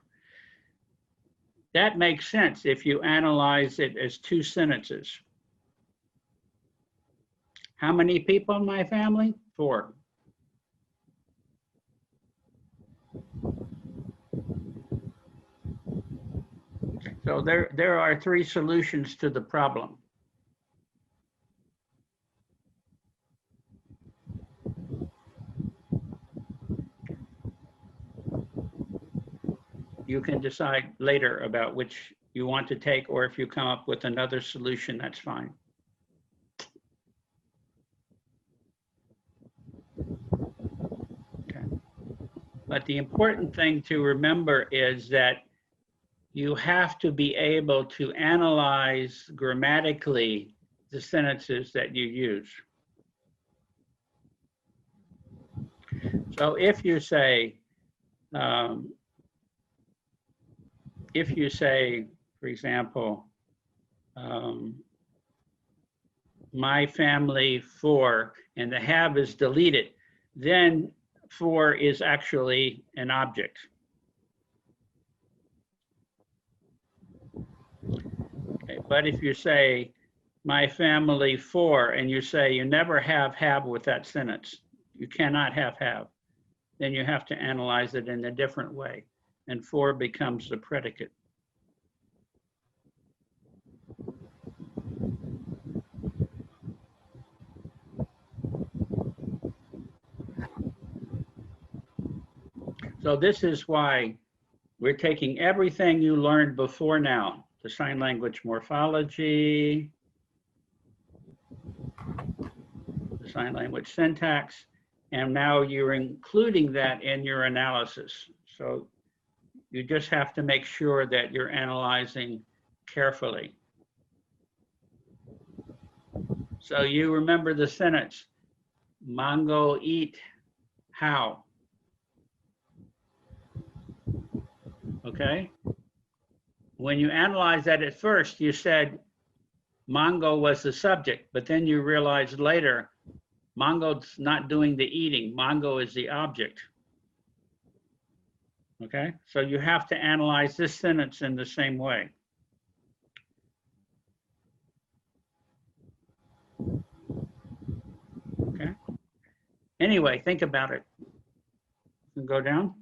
Speaker 1: That makes sense if you analyze it as 2 sentences. How many people in my family? 4. So there are 3 solutions to the problem. You can decide later about which you want to take, or if you come up with another solution, that's fine. But the important thing to remember is that you have to be able to analyze grammatically the sentences that you use. So if you say, for example, my family for, and the have is deleted, then for is actually an object. Okay, but if you say my family for, and you say you never have with that sentence, you cannot have, then you have to analyze it in a different way. And for becomes the predicate. So this is why we're taking everything you learned before now, the sign language morphology, the sign language syntax, and now you're including that in your analysis. So you just have to make sure that you're analyzing carefully. So you remember the sentence, Mongo eat how? Okay? When you analyze that at first, you said Mongo was the subject, but then you realized later, Mongo's not doing the eating. Mongo is the object. Okay? So you have to analyze this sentence in the same way. Okay? Anyway, think about it. You can go down.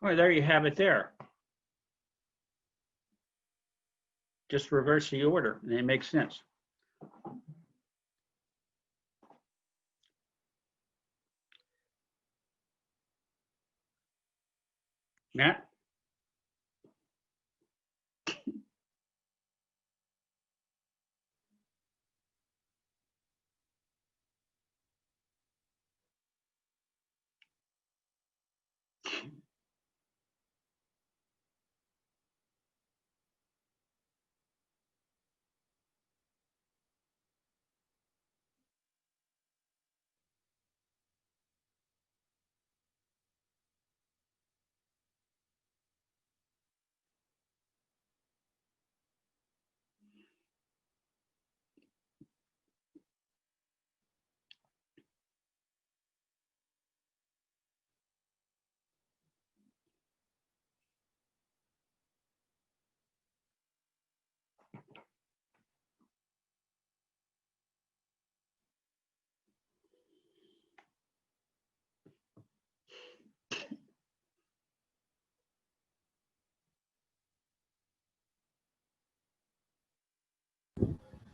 Speaker 1: Oh, there you have it there. Just reverse the order, and it makes sense. Matt?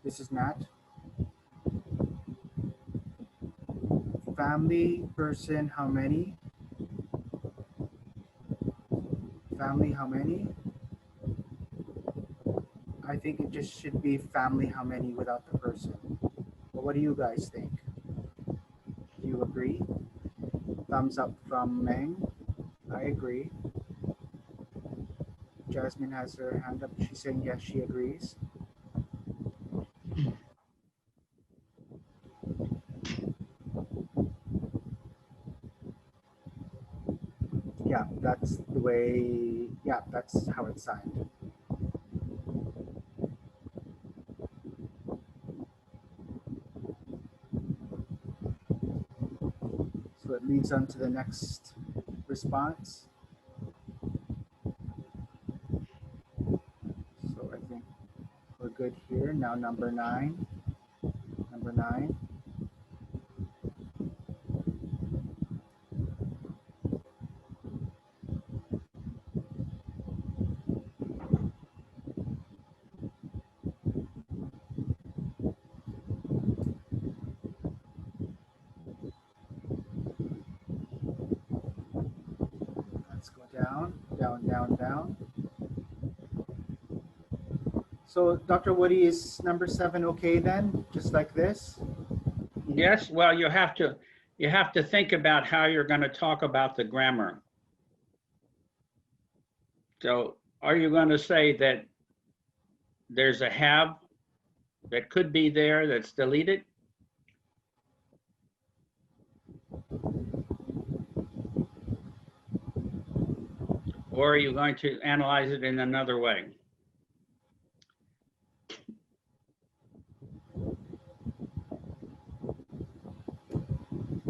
Speaker 2: This is Matt. Family, person, how many? Family, how many? I think it just should be family, how many without the person. But what do you guys think? Do you agree? Thumbs up from Meng. I agree. Jasmine has her hand up. She's saying yes, she agrees. Yeah, that's the way, yeah, that's how it's signed. So it leads on to the next response. So I think we're good here. Now number 9. Number 9. Let's go down, down, down, down. So Dr. Woody, is number 7 okay then? Just like this?
Speaker 1: Yes, well, you have to think about how you're going to talk about the grammar. So are you going to say that there's a have that could be there that's deleted? Or are you going to analyze it in another way?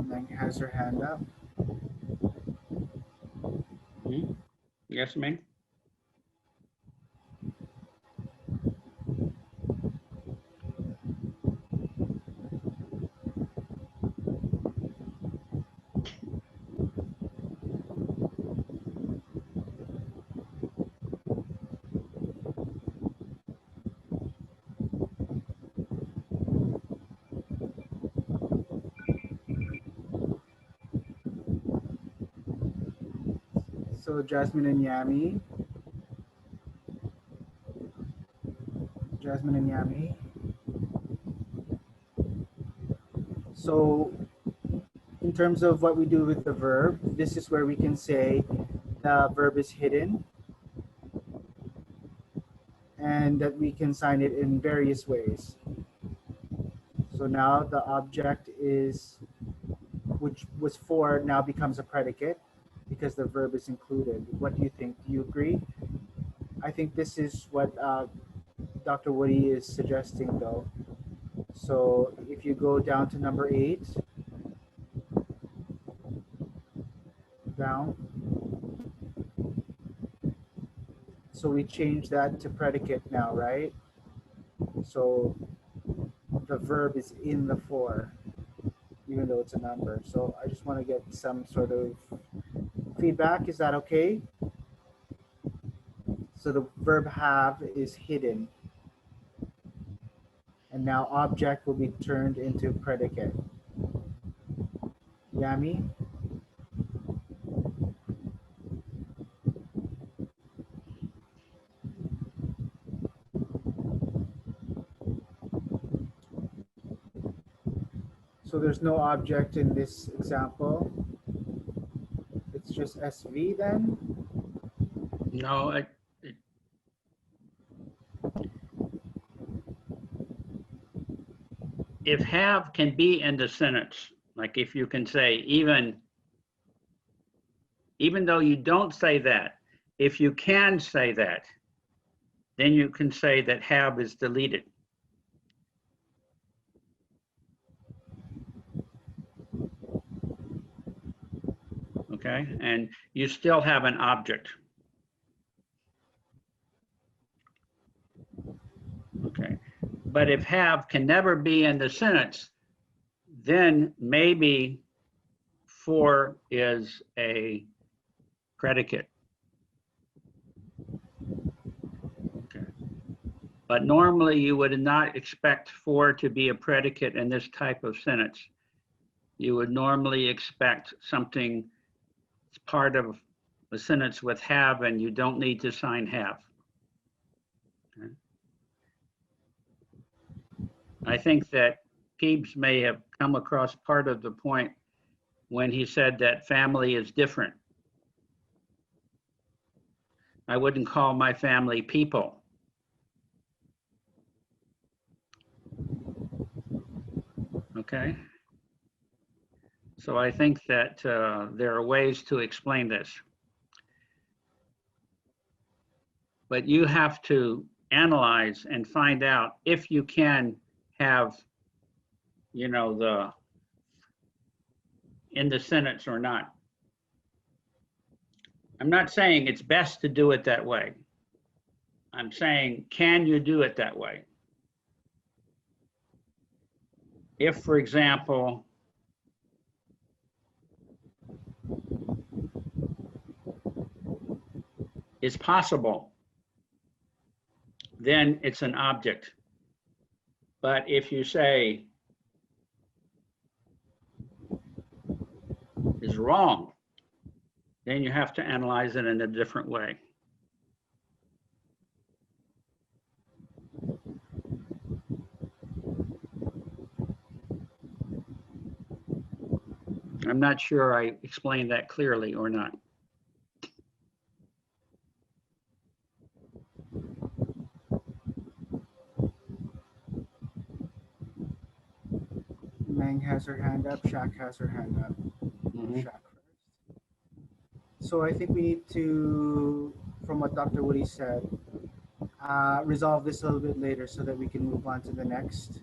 Speaker 2: Meg has her hand up.
Speaker 1: Hmm? Yes, ma'am?
Speaker 2: So Jasmine and Yami. Jasmine and Yami. So in terms of what we do with the verb, this is where we can say the verb is hidden and that we can sign it in various ways. So now the object is, which was for, now becomes a predicate because the verb is included. What do you think? Do you agree? I think this is what Dr. Woody is suggesting though. So if you go down to number 8, down. So we change that to predicate now, right? So the verb is in the for, even though it's a number. So I just want to get some sort of feedback. Is that okay? So the verb have is hidden. And now object will be turned into predicate. Yami? So there's no object in this example. It's just SV then?
Speaker 1: No, if have can be in the sentence, like if you can say even though you don't say that, if you can say that, then you can say that have is deleted. Okay, and you still have an object. Okay, but if have can never be in the sentence, then maybe for is a predicate. Okay. But normally you would not expect for to be a predicate in this type of sentence. You would normally expect something as part of a sentence with have, and you don't need to sign have. Okay. I think that Peebs may have come across part of the point when he said that family is different. I wouldn't call my family people. Okay. So I think that there are ways to explain this. But you have to analyze and find out if you can have, the in the sentence or not. I'm not saying it's best to do it that way. I'm saying, can you do it that way? If, for example, it's possible, then it's an object. But if you say is wrong, then you have to analyze it in a different way. I'm not sure I explained that clearly or not.
Speaker 2: Meng has her hand up. Shaq has her hand up.
Speaker 1: Mhm.
Speaker 2: Shaq first. So I think we need to, from what Dr. Woody said, resolve this a little bit later so that we can move on to the next.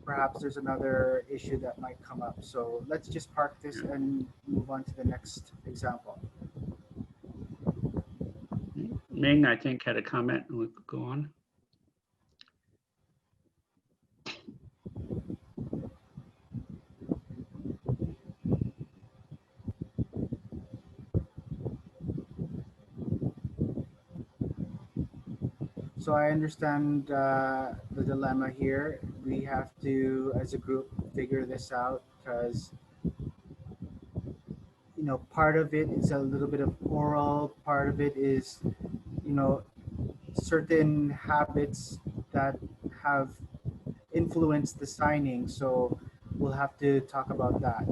Speaker 2: Perhaps there's another issue that might come up. So let's just park this
Speaker 1: Yeah.
Speaker 2: and move on to the next example.
Speaker 1: Ming, I think, had a comment. We'll go on.
Speaker 2: So I understand the dilemma here. We have to, as a group, figure this out because part of it is a little bit of oral, part of it is you know certain habits that have influenced the signing. So we'll have to talk about that.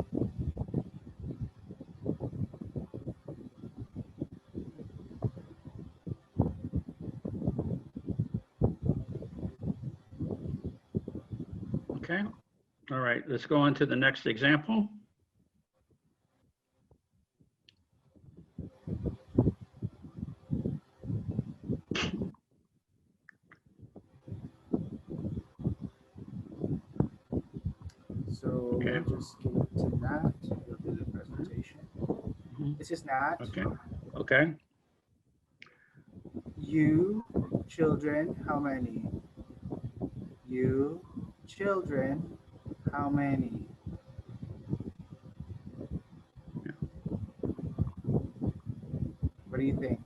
Speaker 1: Okay. All right. Let's go on to the next example.
Speaker 2: So
Speaker 1: Okay.
Speaker 2: we'll just give it to Nat. He'll do the presentation.
Speaker 1: Mhm.
Speaker 2: This is Nat.
Speaker 1: Okay. Okay.
Speaker 2: You children, how many? You children, how many? What do you think?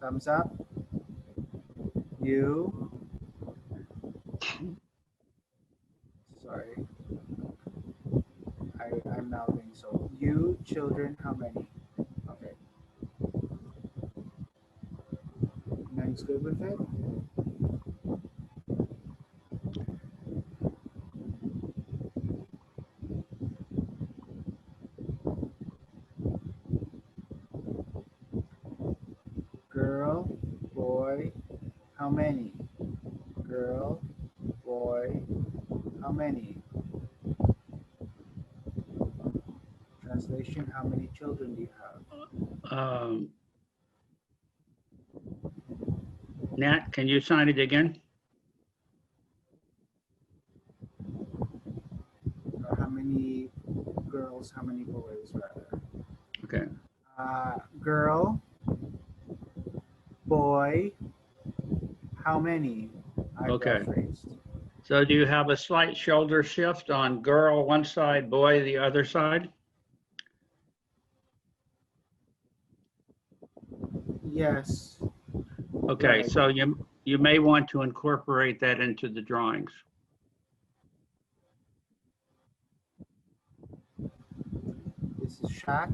Speaker 2: Thumbs up? You, sorry, I'm mouthing. So, you children, how many? Okay. Meng's good with it? Girl, boy, how many? Girl, boy, how many? Translation, how many children do you have?
Speaker 1: Um, Nat, can you sign it again?
Speaker 2: Or how many girls, how many boys, rather?
Speaker 1: Okay.
Speaker 2: Girl, boy, how many? I
Speaker 1: Okay.
Speaker 2: rephrased.
Speaker 1: So do you have a slight shoulder shift on girl one side, boy the other side?
Speaker 2: Yes,
Speaker 1: Okay,
Speaker 2: right.
Speaker 1: so you may want to incorporate that into the drawings.
Speaker 2: This is Shaq.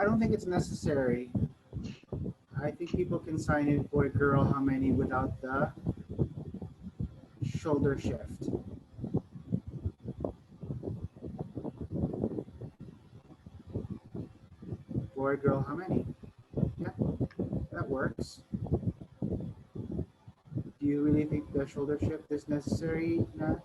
Speaker 2: I don't think it's necessary. I think people can sign it boy, girl, how many without the shoulder shift. Boy, girl, how many? Yeah, that works. Do you really think the shoulder shift is necessary, Nat?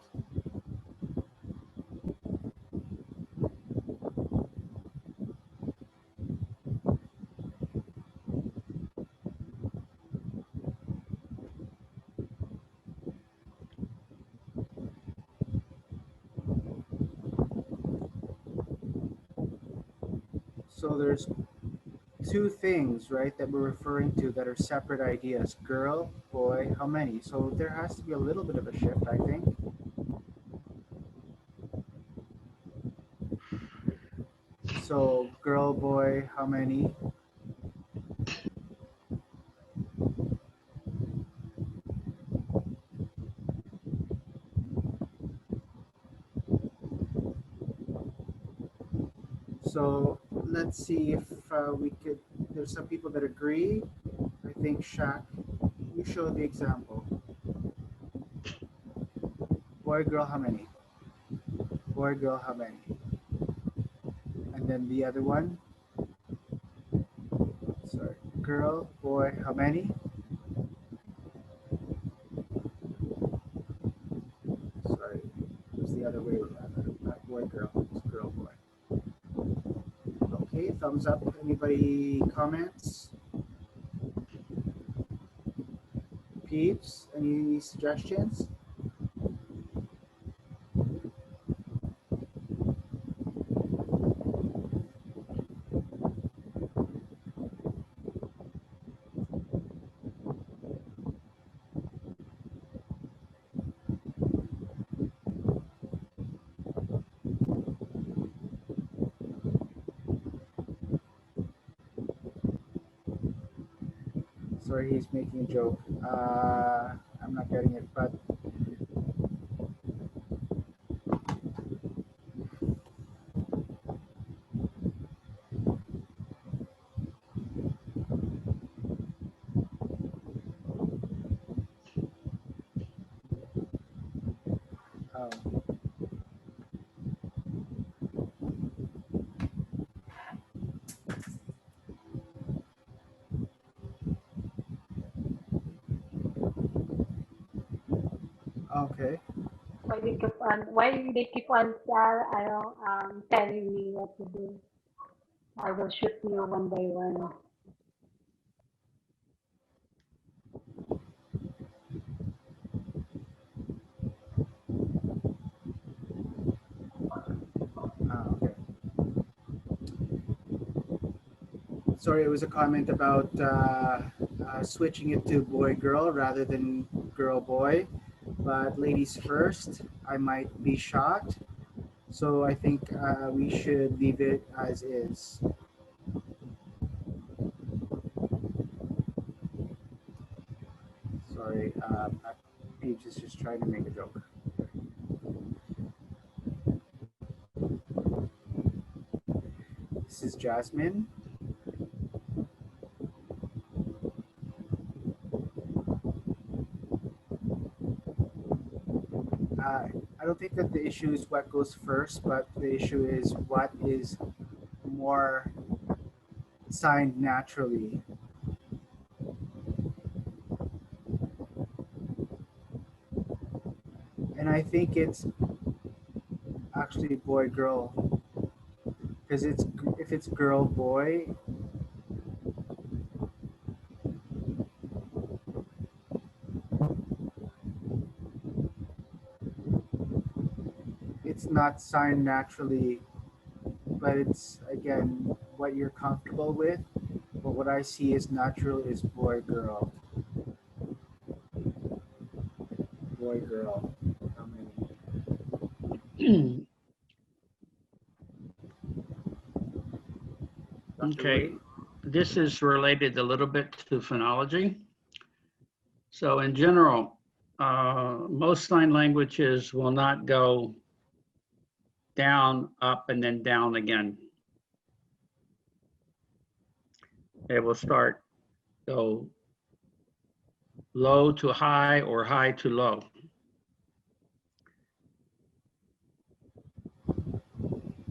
Speaker 2: So there's two things, right, that we're referring to that are separate ideas. Girl, boy, how many? So there has to be a little bit of a shift, I think. So girl, boy, how many? So let's see if we could. There's some people that agree. I think, Shaq, you show the example. Boy, girl, how many? Boy, girl, how many? And then the other one, sorry, girl, boy, how many? Sorry, it was the other way around. Not boy, girl, it's girl, boy. Okay, thumbs up. Anybody comments? Peeps, any suggestions? Sorry, he's making a joke. I'm not getting it, but oh, okay.
Speaker 3: Why they keep on telling me what to do? I will shoot you one by one.
Speaker 2: Okay. Sorry, it was a comment about switching it to boy girl rather than girl boy. But ladies first, I might be shocked. So I think we should leave it as is. Sorry, Peach is just trying to make a joke. This is Jasmine. I don't think that the issue is what goes first, but the issue is what is more signed naturally. And I think it's actually boy girl because it's if it's girl boy, it's not signed naturally, but it's again what you're comfortable with. But what I see as natural is boy girl, boy girl. How many? Dr.
Speaker 1: Okay,
Speaker 2: Woody?
Speaker 1: this is related a little bit to phonology. So in general, most sign languages will not go down, up, and then down again. They will start go low to high or high to low.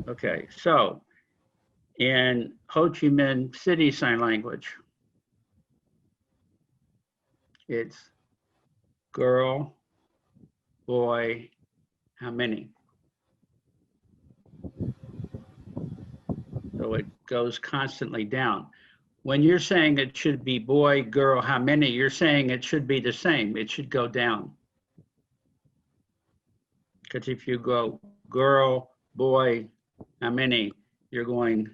Speaker 1: Okay, so in Ho Chi Minh City Sign Language, it's girl, boy, how many? So it goes constantly down. When you're saying it should be boy, girl, how many, you're saying it should be the same. It should go down. Because if you go girl, boy, how many, you're going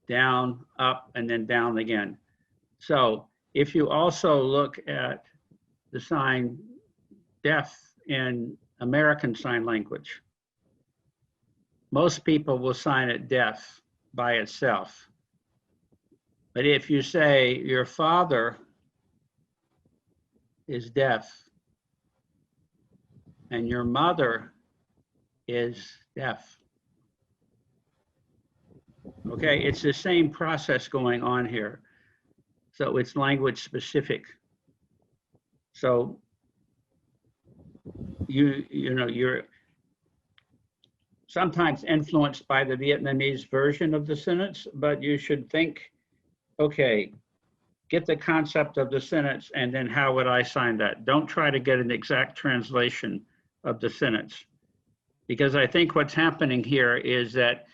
Speaker 1: down, up, and then down again. So if you also look at the sign deaf in American Sign Language, most people will sign it deaf by itself. But if you say your father is deaf and your mother is deaf, okay, it's the same process going on here. So it's language specific. So you're sometimes influenced by the Vietnamese version of the sentence, but you should think, okay, get the concept of the sentence and then how would I sign that? Don't try to get an exact translation of the sentence. Because I think what's happening here is that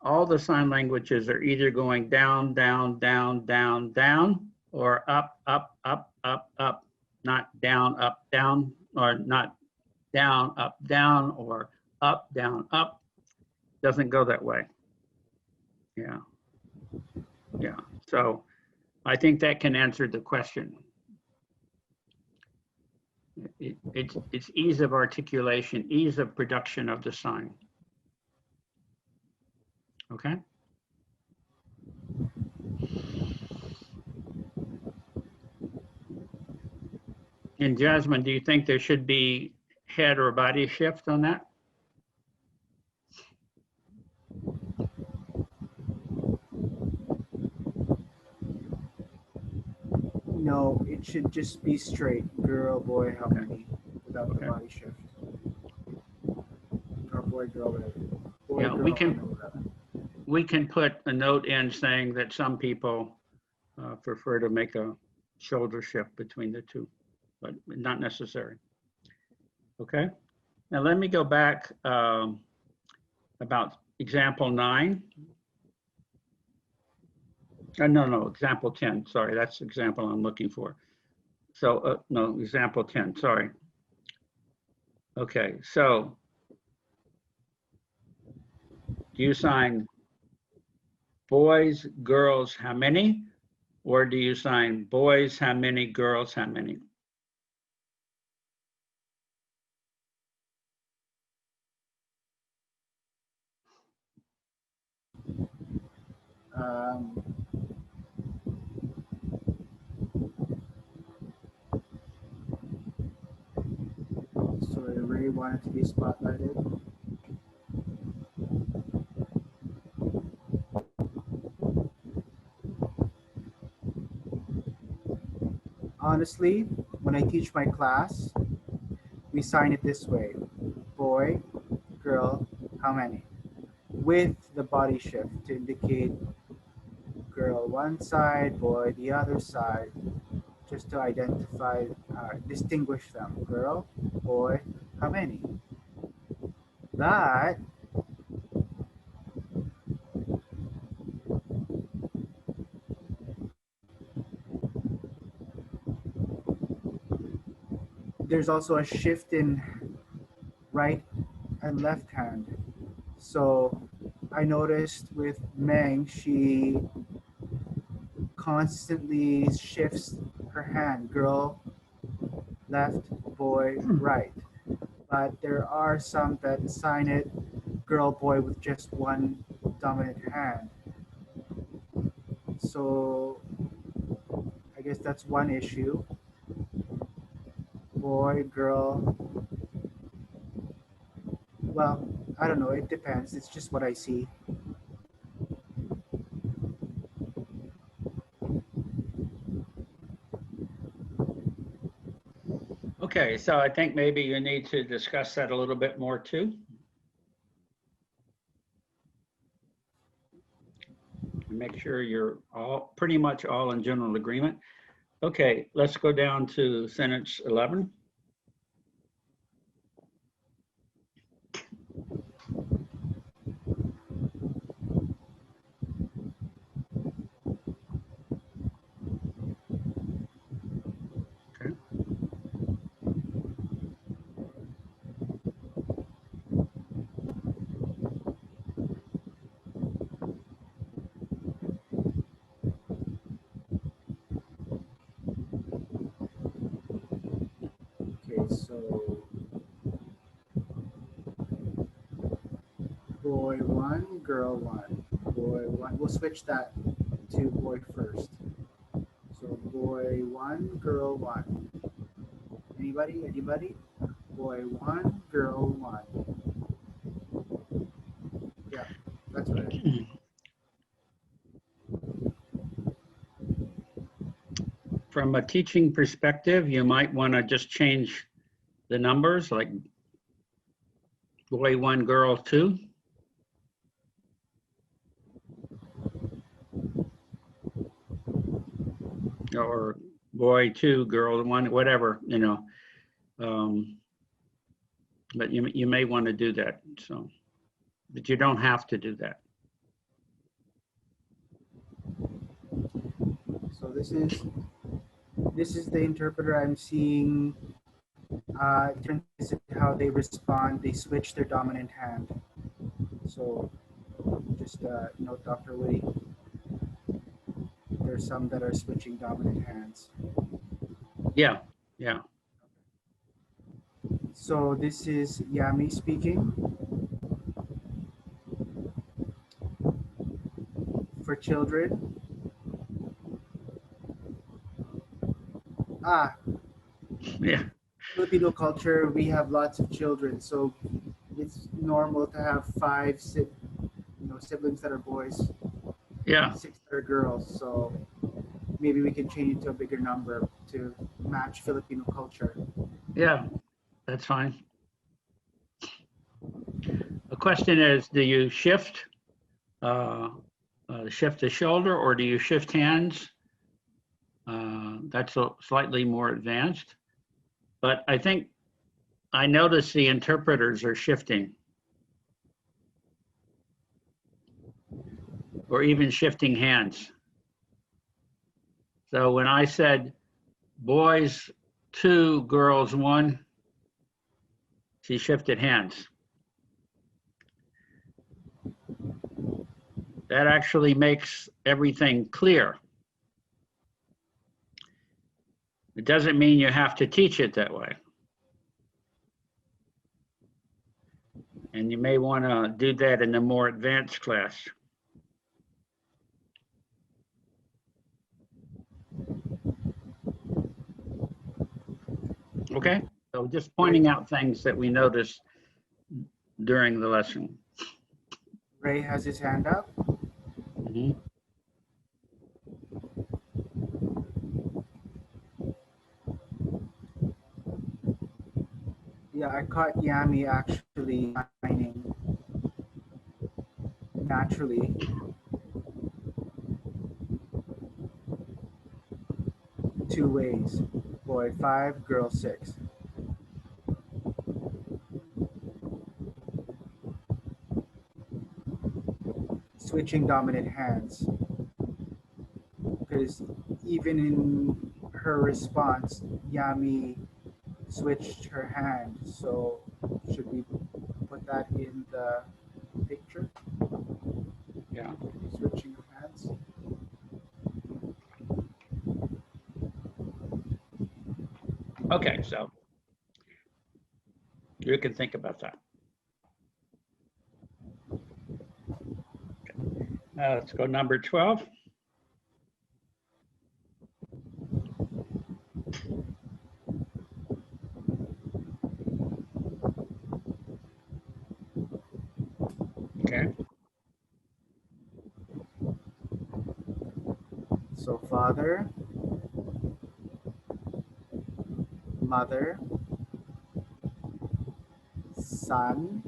Speaker 1: all the sign languages are either going down, down, down, down, down, or up, up, up, up, up, not down, up, down, or not down, up, down, or up, down, up. Doesn't go that way. Yeah. Yeah. So I think that can answer the question. It's ease of articulation, ease of production of the sign. Okay. And Jasmine, do you think there should be head or body shift on that?
Speaker 2: No, it should just be straight. Girl, boy, how many? Without
Speaker 1: Okay.
Speaker 2: the body shift. Or boy, girl, whatever. Boy,
Speaker 1: Yeah,
Speaker 2: girl,
Speaker 1: we can-
Speaker 2: how many, whatever.
Speaker 1: We can put a note in saying that some people prefer to make a shoulder shift between the two, but not necessary. Okay. Now let me go back about example 9. No, example 10. Sorry, that's the example I'm looking for. So no, example 10. Sorry. Okay, so do you sign boys, girls, how many? Or do you sign boys, how many, girls, how many?
Speaker 2: Um, so I really wanted to be spotlighted. Honestly, when I teach my class, we sign it this way: boy, girl, how many? With the body shift to indicate girl one side, boy the other side, just to identify, distinguish them. Girl, boy, how many? But there's also a shift in right and left hand. So I noticed with Meng, she constantly shifts her hand, girl left, boy right. But there are some that sign it girl boy with just one dominant hand. So I guess that's one issue. Boy, girl. Well, I don't know. It depends. It's just what I see.
Speaker 1: Okay, so I think maybe you need to discuss that a little bit more too. Make sure you're all pretty much all in general agreement. Okay, let's go down to sentence 11. Okay.
Speaker 2: Okay, so boy one, girl one. Boy one. We'll switch that to boy first. So boy one, girl one. Anybody? Anybody? Boy one, girl one. Yeah, that's right.
Speaker 1: from a teaching perspective, you might want to just change the numbers, like boy 1, girl 2. Or boy 2, girl 1, whatever, you know. But you may want to do that. So, but you don't have to do that.
Speaker 2: So this is the interpreter I'm seeing. Different is how they respond. They switch their dominant hand. So just note, Dr. Woody, there's some that are switching dominant hands.
Speaker 1: Yeah, yeah.
Speaker 2: So this is Yami speaking. For children.
Speaker 1: Yeah.
Speaker 2: Filipino culture, we have lots of children, so it's normal to have siblings that are boys,
Speaker 1: Yeah.
Speaker 2: 6 that are girls. So maybe we can change it to a bigger number to match Filipino culture.
Speaker 1: Yeah, that's fine. The question is, do you shift the shoulder, or do you shift hands? That's slightly more advanced, but I think I notice the interpreters are shifting, or even shifting hands. So when I said boys 2, girls 1, she shifted hands. That actually makes everything clear. It doesn't mean you have to teach it that way. And you may want to do that in a more advanced class. Okay, so just pointing out things that we noticed during the lesson.
Speaker 2: Ray has his hand up.
Speaker 1: Mhm.
Speaker 2: Yeah, I caught Yami actually signing naturally. Two ways. Boy 5, girl 6. Switching dominant hands. Because even in her response, Yami switched her hand. So should we put that in the picture?
Speaker 1: Yeah.
Speaker 2: Switching of hands.
Speaker 1: Okay, so you can think about that. Let's go number 12. Okay.
Speaker 2: So father, mother, son,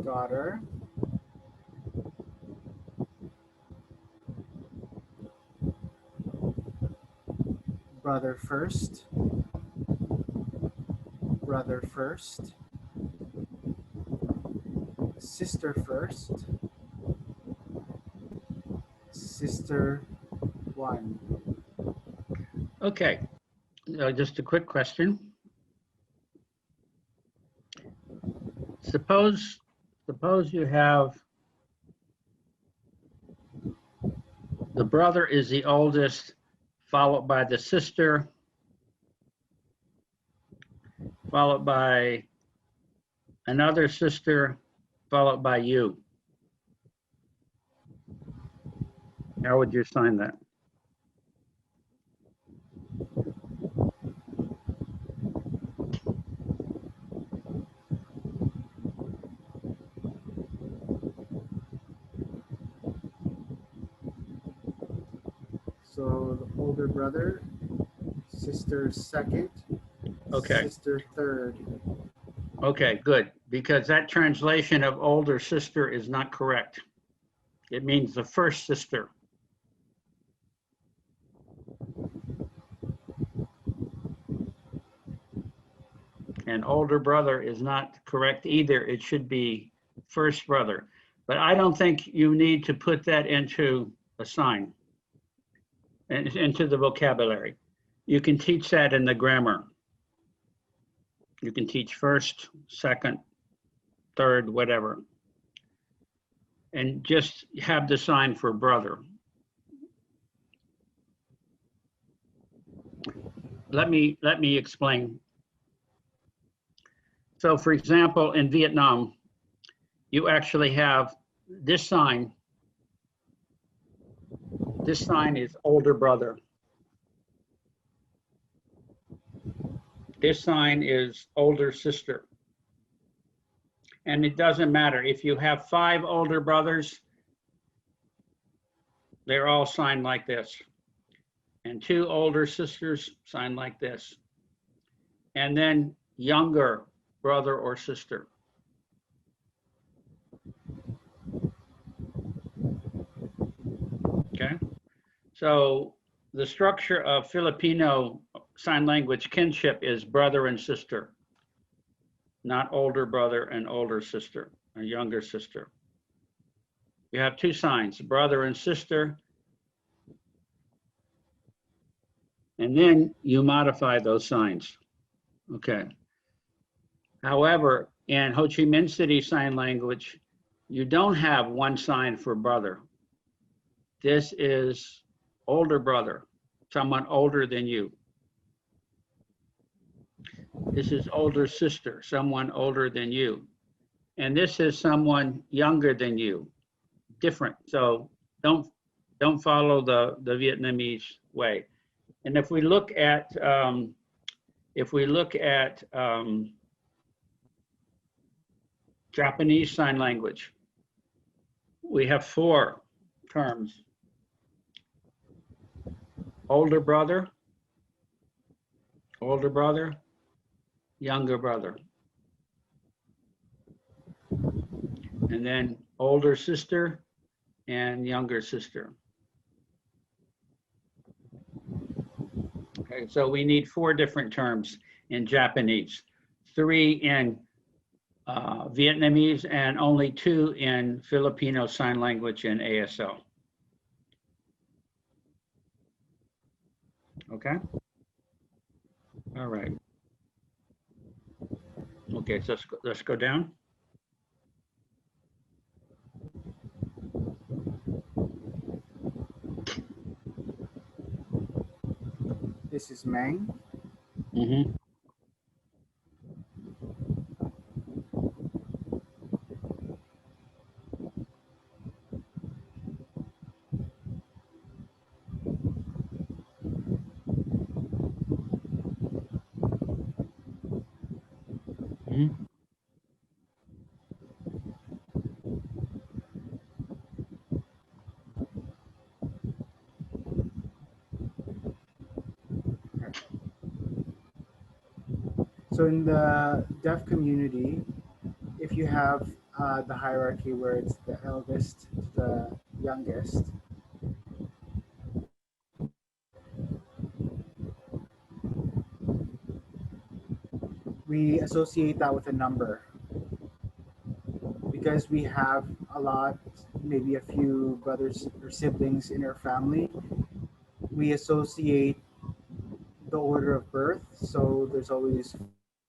Speaker 2: daughter, brother first, brother first, sister first, sister 1.
Speaker 1: Okay, just a quick question. Suppose you have the brother is the oldest, followed by the sister, followed by another sister, followed by you. How would you sign that?
Speaker 2: So the older brother, sister second,
Speaker 1: Okay.
Speaker 2: sister third.
Speaker 1: Okay, good. Because that translation of older sister is not correct. It means the first sister. And older brother is not correct either. It should be first brother. But I don't think you need to put that into a sign and into the vocabulary. You can teach that in the grammar. You can teach first, second, third, whatever. And just have the sign for brother. Let me explain. So for example, in Vietnam, you actually have this sign. This sign is older brother. This sign is older sister. And it doesn't matter. If you have 5 older brothers, they're all signed like this. And 2 older sisters signed like this. And then younger brother or sister. Okay. So the structure of Filipino sign language kinship is brother and sister, not older brother and older sister, or younger sister. You have 2 signs, brother and sister, and then you modify those signs. Okay. However, in Ho Chi Minh City Sign Language, you don't have one sign for brother. This is older brother, someone older than you. This is older sister, someone older than you. And this is someone younger than you, different. So don't follow the Vietnamese way. And if we look at Japanese Sign Language, we have 4 terms: older brother, younger brother, and then older sister and younger sister. Okay, so we need 4 different terms in Japanese, 3 in Vietnamese, and only 2 in Filipino Sign Language and ASL. Okay? All right. Okay, so let's go down.
Speaker 2: This is Mang.
Speaker 1: Mm-hmm. Mm-hmm.
Speaker 2: So in the deaf community, if you have the hierarchy where it's the eldest to the youngest, we associate that with a number because we have a lot, maybe a few brothers or siblings in our family. We associate the order of birth, so there's always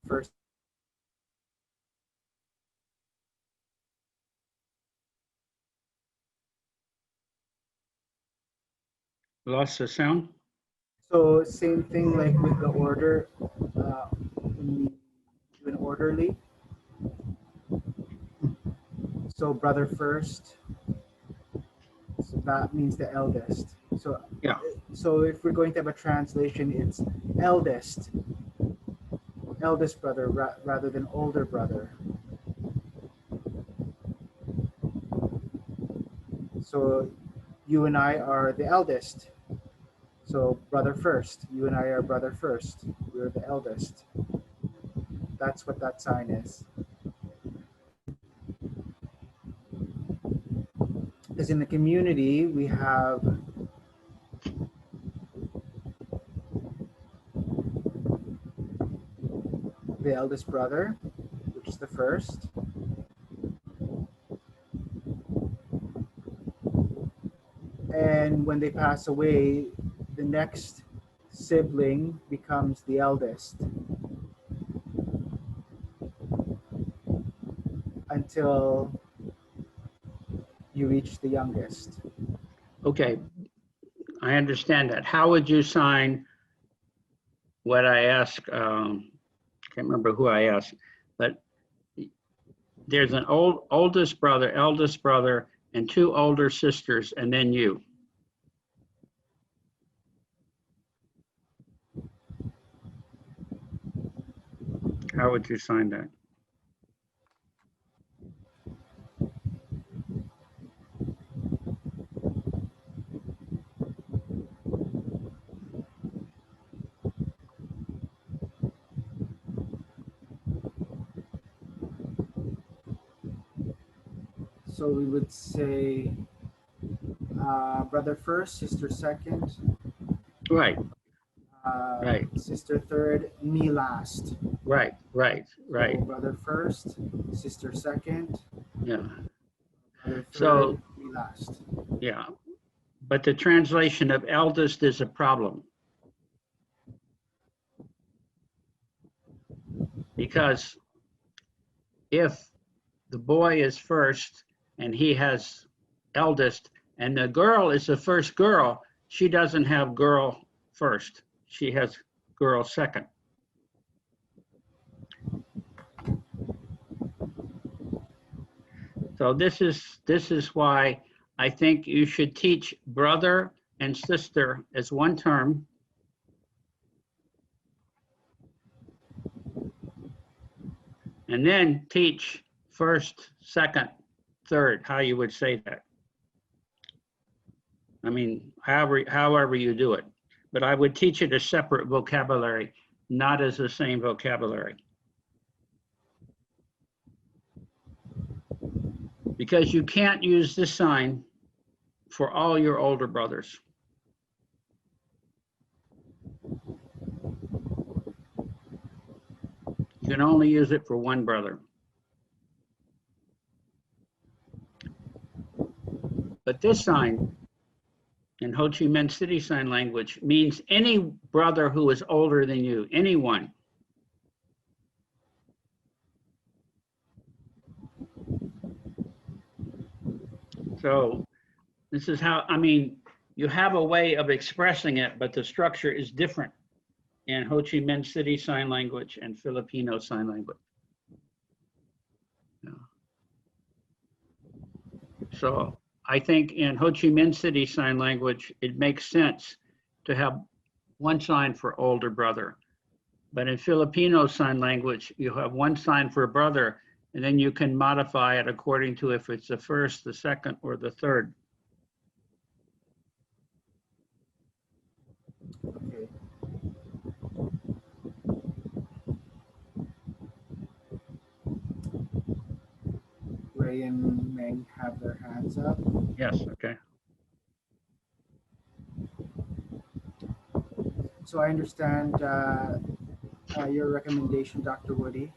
Speaker 2: first.
Speaker 1: Lost the sound?
Speaker 2: So same thing like with the order, when we do an orderly. So brother first, so that means the eldest. So
Speaker 1: Yeah.
Speaker 2: so if we're going to have a translation, it's eldest, eldest brother rather than older brother. So you and I are the eldest. So brother first. You and I are brother first. We're the eldest. That's what that sign is. Because in the community, we have the eldest brother, which is the first. And when they pass away, the next sibling becomes the eldest until you reach the youngest.
Speaker 1: Okay, I understand that. How would you sign what I asked? Can't remember who I asked, but there's an oldest brother, eldest brother, and two older sisters, and then you. How would you sign that?
Speaker 2: So we would say brother first, sister second,
Speaker 1: Right, right,
Speaker 2: sister third, me last.
Speaker 1: right,
Speaker 2: So brother first, sister second,
Speaker 1: yeah.
Speaker 2: brother
Speaker 1: So,
Speaker 2: third, me last.
Speaker 1: yeah, but the translation of eldest is a problem. Because if the boy is first and he has eldest, and the girl is the first girl, she doesn't have girl first. She has girl second. So this is why I think you should teach brother and sister as one term. And then teach first, second, third, how you would say that. I mean, however you do it. But I would teach it as separate vocabulary, not as the same vocabulary. Because you can't use this sign for all your older brothers. You can only use it for one brother. But this sign in Ho Chi Minh City Sign Language means any brother who is older than you, anyone. So this is how, I mean, you have a way of expressing it, but the structure is different in Ho Chi Minh City Sign Language and Filipino Sign Language. Yeah. So I think in Ho Chi Minh City Sign Language, it makes sense to have one sign for older brother. But in Filipino Sign Language, you have one sign for brother, and then you can modify it according to if it's the first, the second, or the third.
Speaker 2: Okay. Ray and Meng have their hands up.
Speaker 1: Yes, okay.
Speaker 2: So I understand your recommendation, Dr. Woody.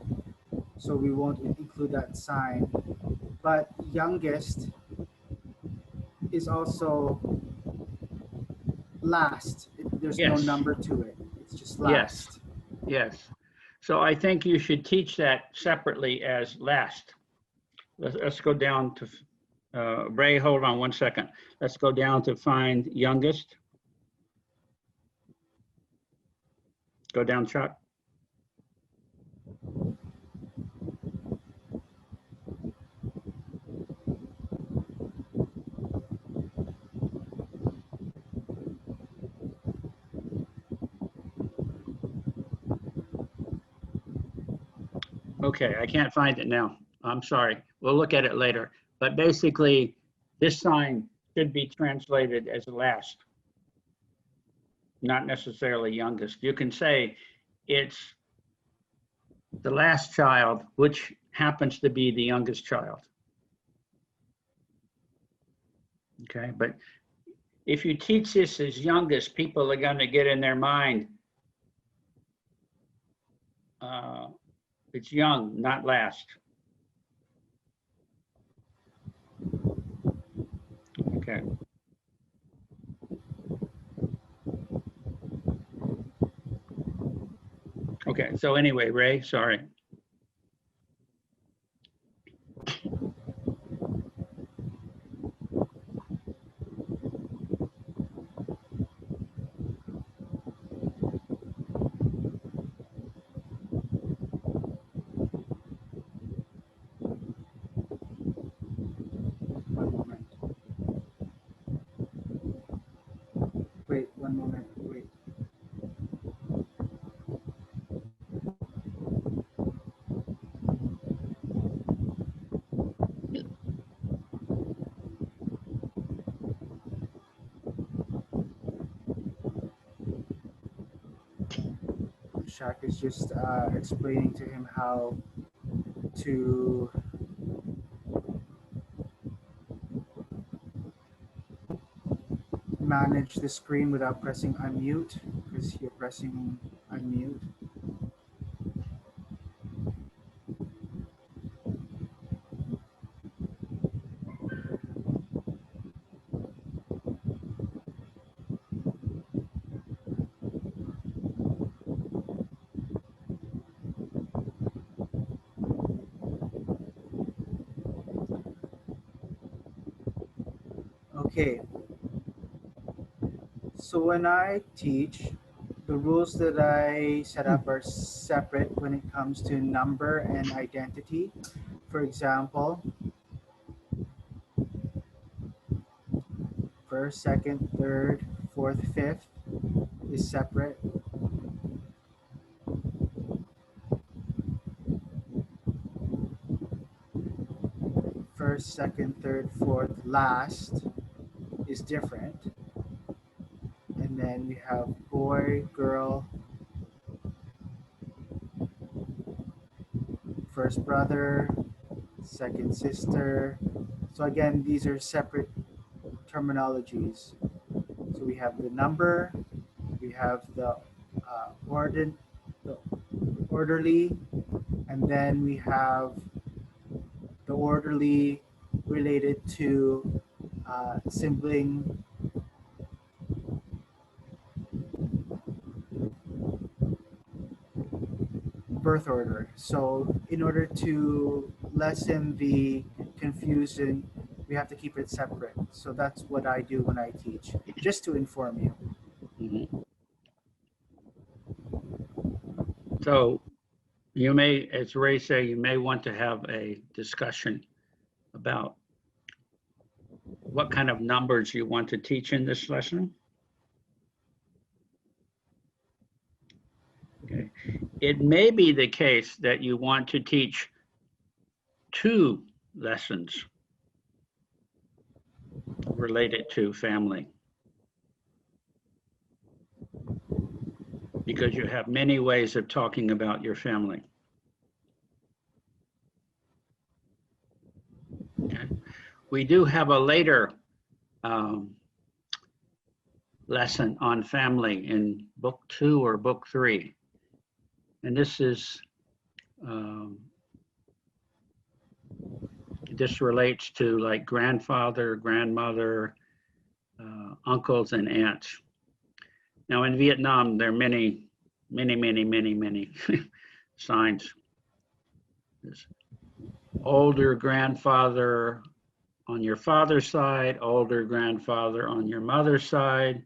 Speaker 2: So we won't include that sign. But youngest is also last. There's no
Speaker 1: Yes.
Speaker 2: number to it. It's just
Speaker 1: Yes.
Speaker 2: last.
Speaker 1: Yes. So I think you should teach that separately as last. Let's go down to, Ray, hold on one second. Let's go down to find youngest. Go down, Chuck. Okay, I can't find it now. I'm sorry. We'll look at it later. But basically, this sign should be translated as last. not necessarily youngest. You can say it's the last child, which happens to be the youngest child. Okay, but if you teach this as youngest, people are going to get in their mind, it's young, not last. Okay. Okay, so anyway, Ray, sorry.
Speaker 2: One moment. Wait, one moment. Wait. Shaq is just explaining to him how to manage the screen without pressing unmute, because you're pressing unmute. Okay, so when I teach, the rules that I set up are separate when it comes to number and identity. For example, first, second, third, fourth, fifth is separate. First, second, third, fourth, last is different. And then we have boy, girl, first brother, second sister. So again, these are separate terminologies. So we have the number, we have the the orderly, and then we have the orderly related to sibling birth order. So in order to lessen the confusion, we have to keep it separate. So that's what I do when I teach, just to inform you.
Speaker 1: Mhm. So you may, as Ray say, you may want to have a discussion about what kind of numbers you want to teach in this lesson. Okay. It may be the case that you want to teach 2 lessons related to family, because you have many ways of talking about your family. Okay. We do have a later lesson on family in book 2 or book 3. And this relates to like grandfather, grandmother, uncles, and aunts. Now in Vietnam, there are many signs. There's older grandfather on your father's side, older grandfather on your mother's side,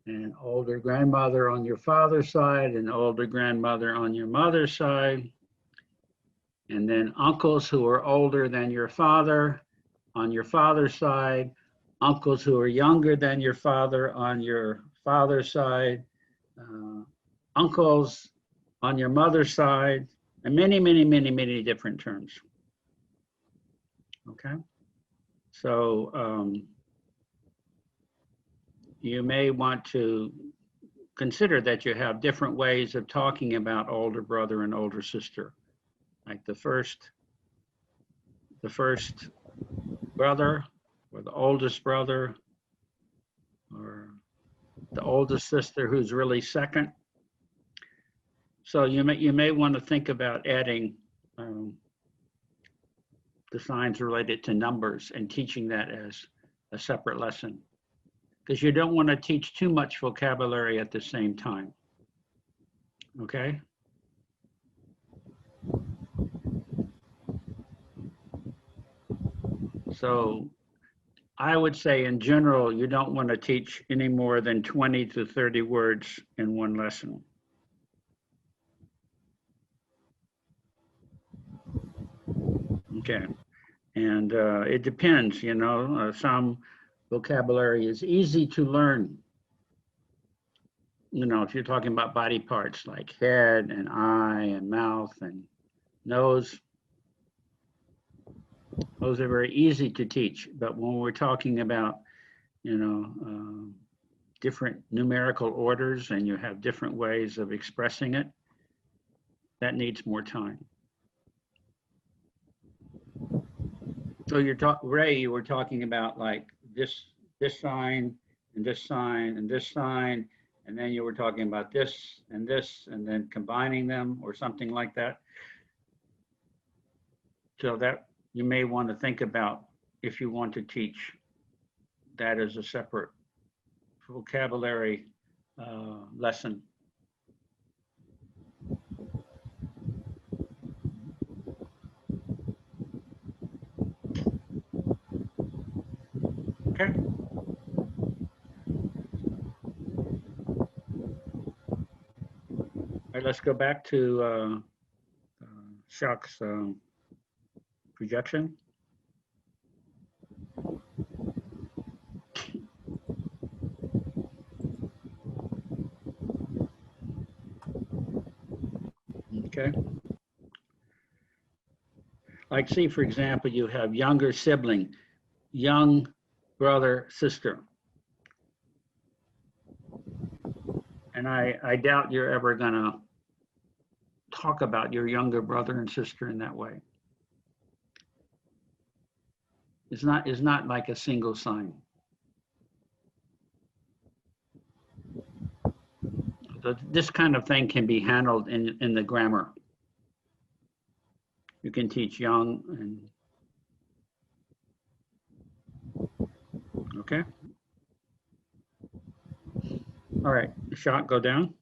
Speaker 1: and older grandmother on your father's side, and older grandmother on your mother's side. And then uncles who are older than your father on your father's side, uncles who are younger than your father on your father's side, uncles on your mother's side, and many different terms. Okay, so you may want to consider that you have different ways of talking about older brother and older sister. Like the first brother, or the oldest brother, or the oldest sister who's really second. So you may want to think about adding the signs related to numbers and teaching that as a separate lesson, because you don't want to teach too much vocabulary at the same time. Okay? So I would say in general, you don't want to teach any more than 20 to 30 words in one lesson. Okay. And it depends, you know, some vocabulary is easy to learn. You know, if you're talking about body parts like head and eye and mouth and nose, those are very easy to teach. But when we're talking about, you know, different numerical orders and you have different ways of expressing it, that needs more time. So Ray, you were talking about like this sign and this sign and this sign, and then you were talking about this, and then combining them or something like that. So that you may want to think about if you want to teach that as a separate vocabulary lesson. Okay. All right, let's go back to Jacques' projection. Okay. Like, see, for example, you have younger sibling, young brother, sister. And I doubt you're ever going to talk about your younger brother and sister in that way. It's not like a single sign. So this kind of thing can be handled in the grammar. You can teach young and okay. All right, shot, go down.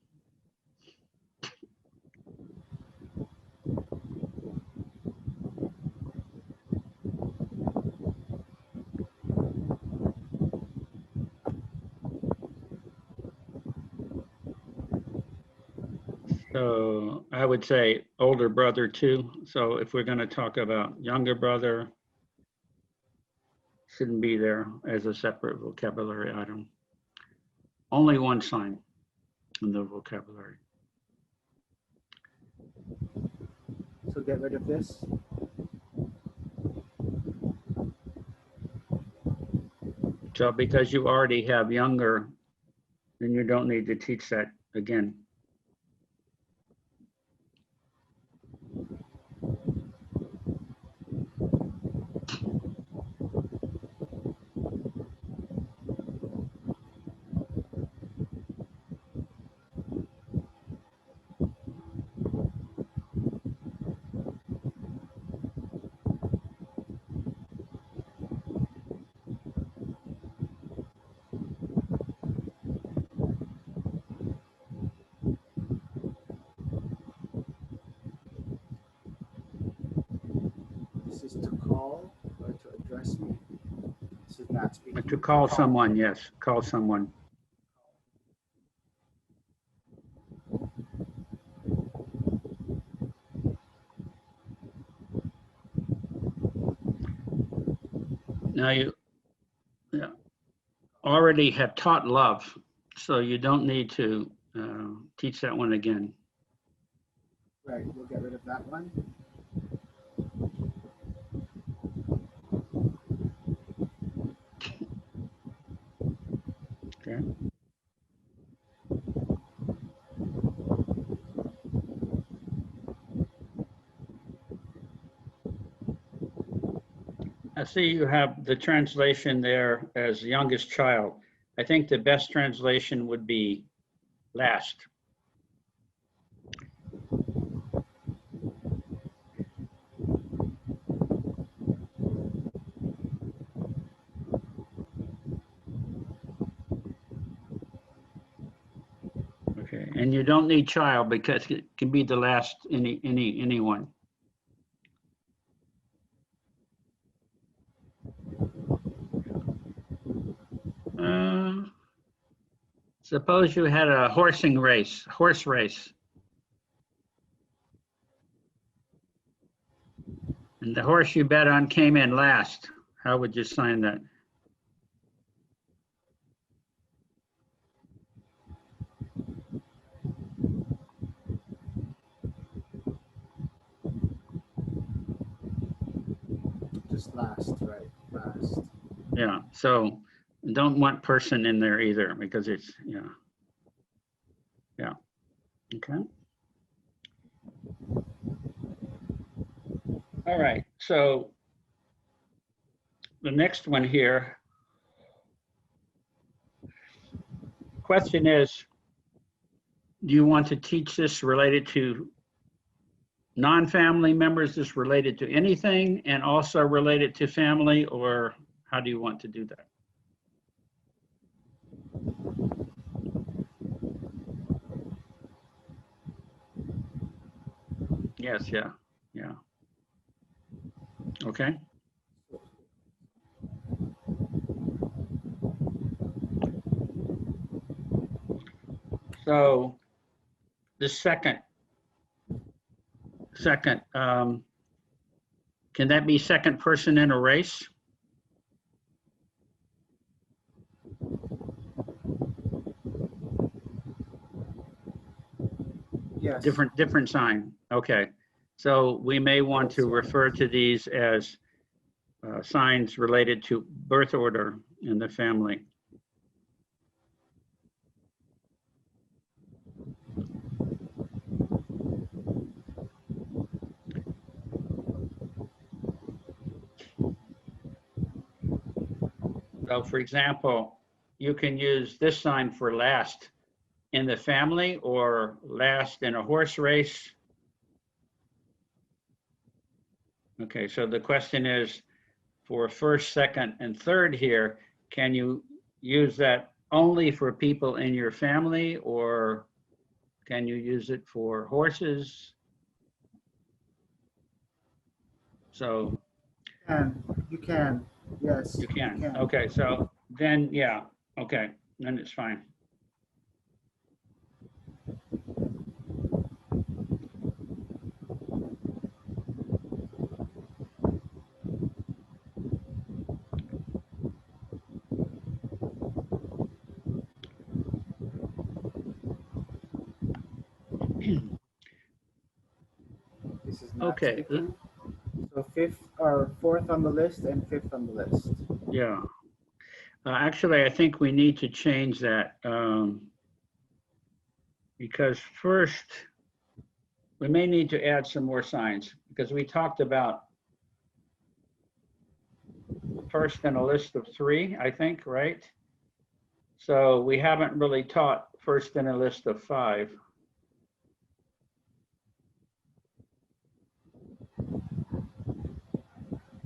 Speaker 1: So I would say older brother too. So if we're going to talk about younger brother, shouldn't be there as a separate vocabulary item. Only one sign in the vocabulary.
Speaker 2: So get rid of this.
Speaker 1: So because you already have younger, then you don't need to teach that again.
Speaker 2: This is to call or to address me. This is not speaking.
Speaker 1: To call someone, yes, call someone. Now you already have taught love, so you don't need to teach that one again.
Speaker 2: Right, we'll get rid of that one.
Speaker 1: Okay. I see you have the translation there as youngest child. I think the best translation would be last. Okay, and you don't need child because it can be the last anyone. Suppose you had a horse race, and the horse you bet on came in last. How would you sign that?
Speaker 2: Just last, right? Last.
Speaker 1: Yeah, so don't want person in there either because it's, yeah. Yeah, okay. All right, so the next one here. Question is, do you want to teach this related to non-family members, this related to anything and also related to family, or how do you want to do that? Yes, yeah, yeah. Okay. So the second, can that be second person in a race?
Speaker 2: Yes.
Speaker 1: Different sign. Okay. So we may want to refer to these as signs related to birth order in the family. So for example, you can use this sign for last in the family or last in a horse race. Okay, so the question is for first, second, and third here, can you use that only for people in your family or can you use it for horses? So
Speaker 2: You can, yes.
Speaker 1: you can. Okay, so then, yeah, okay, then it's fine.
Speaker 2: This is not
Speaker 1: Okay,
Speaker 2: speaking. So fifth or fourth on the list and fifth on the list.
Speaker 1: yeah. Actually, I think we need to change that because first, we may need to add some more signs because we talked about first in a list of 3, I think, right? So we haven't really taught first in a list of 5.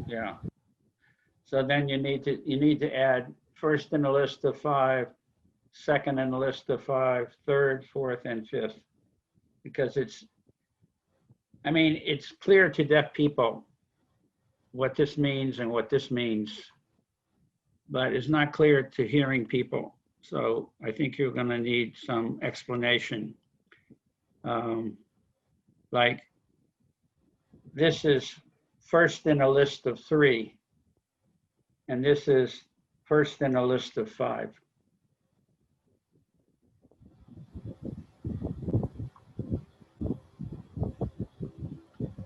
Speaker 1: Yeah. So then you need to add first in a list of 5, second in a list of 5, third, fourth, and fifth, because it's clear to deaf people what this means and what this means, but it's not clear to hearing people. So I think you're going to need some explanation. Like this is first in a list of 3, and this is first in a list of 5.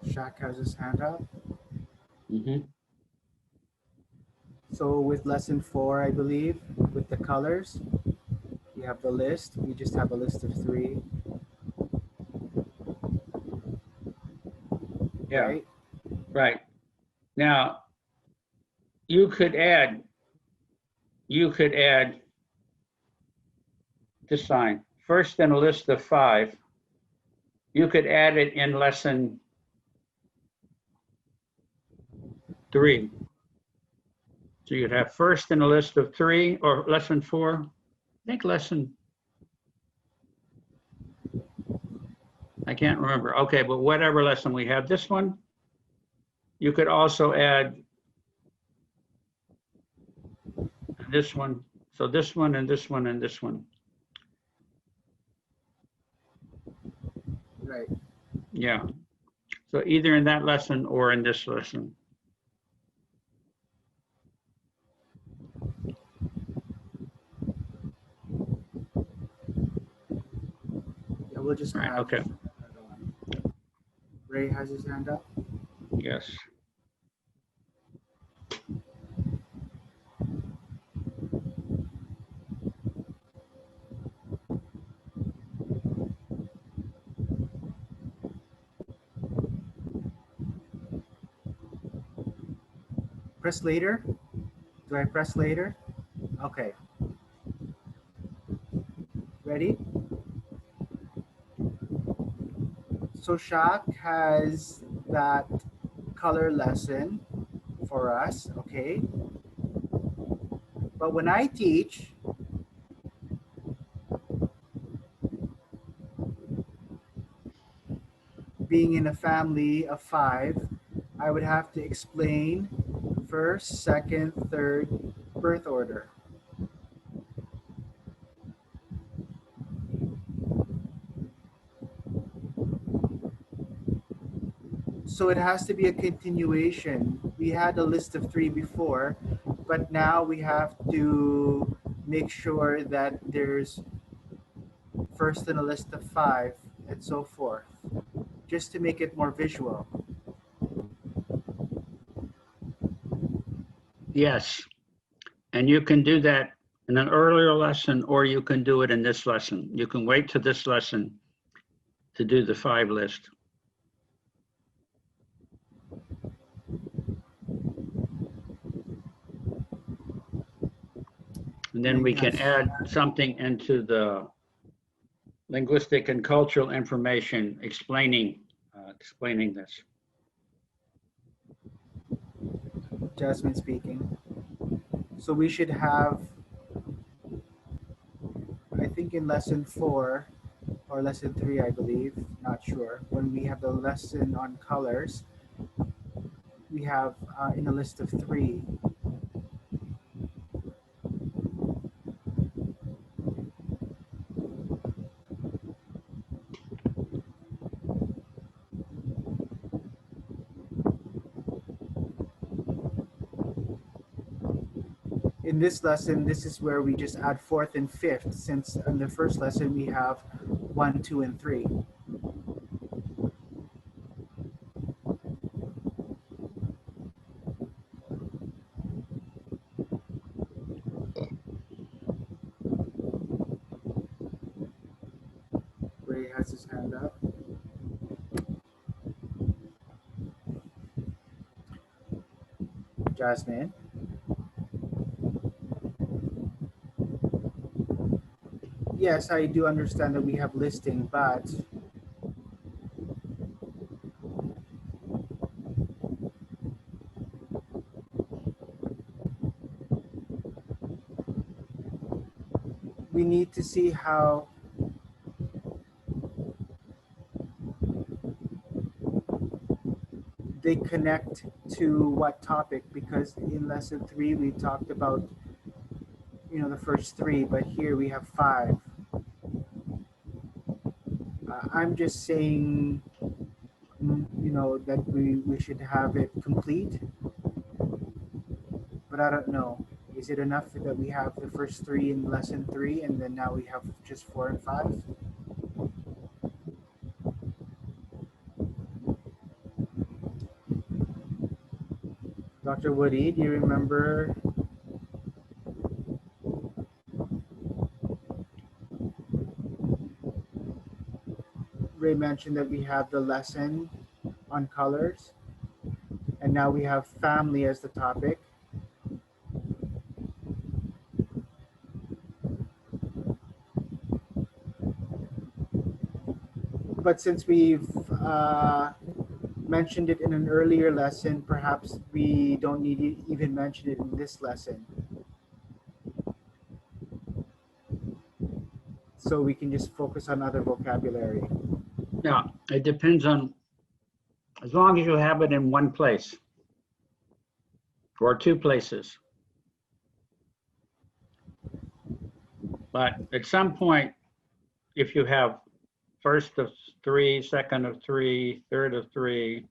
Speaker 2: Shaq has his hand up.
Speaker 1: Mm-hmm.
Speaker 2: So with lesson 4, I believe, with the colors, we have the list. We just have a list of 3.
Speaker 1: Yeah.
Speaker 2: Right?
Speaker 1: Right. Now, you could add this sign. First in a list of 5, you could add it in lesson 3. So you'd have first in a list of 3 or lesson 4. I think I can't remember. Okay, but whatever lesson we have, this one, you could also add this one. So this one and this one and this one.
Speaker 2: Right.
Speaker 1: Yeah. So either in that lesson or in this lesson.
Speaker 2: Yeah, we'll just
Speaker 1: Right,
Speaker 2: have.
Speaker 1: okay.
Speaker 2: Ray has his hand up.
Speaker 1: Yes.
Speaker 2: Press later. Do I press later? Okay. Ready? So Shaq has that color lesson for us, okay? But when I teach, being in a family of 5, I would have to explain first, second, third birth order. So it has to be a continuation. We had a list of 3 before, but now we have to make sure that there's first in a list of 5 and so forth, just to make it more visual.
Speaker 1: Yes. And you can do that in an earlier lesson, or you can do it in this lesson. You can wait to this lesson to do the 5 list. And then we can add something into the linguistic and cultural information explaining this.
Speaker 2: Jasmine speaking. So we should have, I think in lesson 4 or lesson 3, I believe, not sure, when we have the lesson on colors, we have in a list of 3. In this lesson, this is where we just add 4th and 5th, since in the first lesson we have 1, 2, and 3. Ray has his hand up. Jasmine. Yes, I do understand that we have listing, but we need to see how they connect to what topic, because in lesson 3 we talked about the first 3, but here we have 5. I'm just saying that we should have it complete, but I don't know, is it enough that we have the first 3 in lesson 3 and then now we have just 4 and 5? Dr. Woody, do you remember? Ray mentioned that we have the lesson on colors, and now we have family as the topic. but since we've mentioned it in an earlier lesson, perhaps we don't need to even mention it in this lesson. So we can just focus on other vocabulary.
Speaker 1: Yeah, it depends on, as long as you have it in one place or two places. But at some point, if you have first of three, second of three, third of three,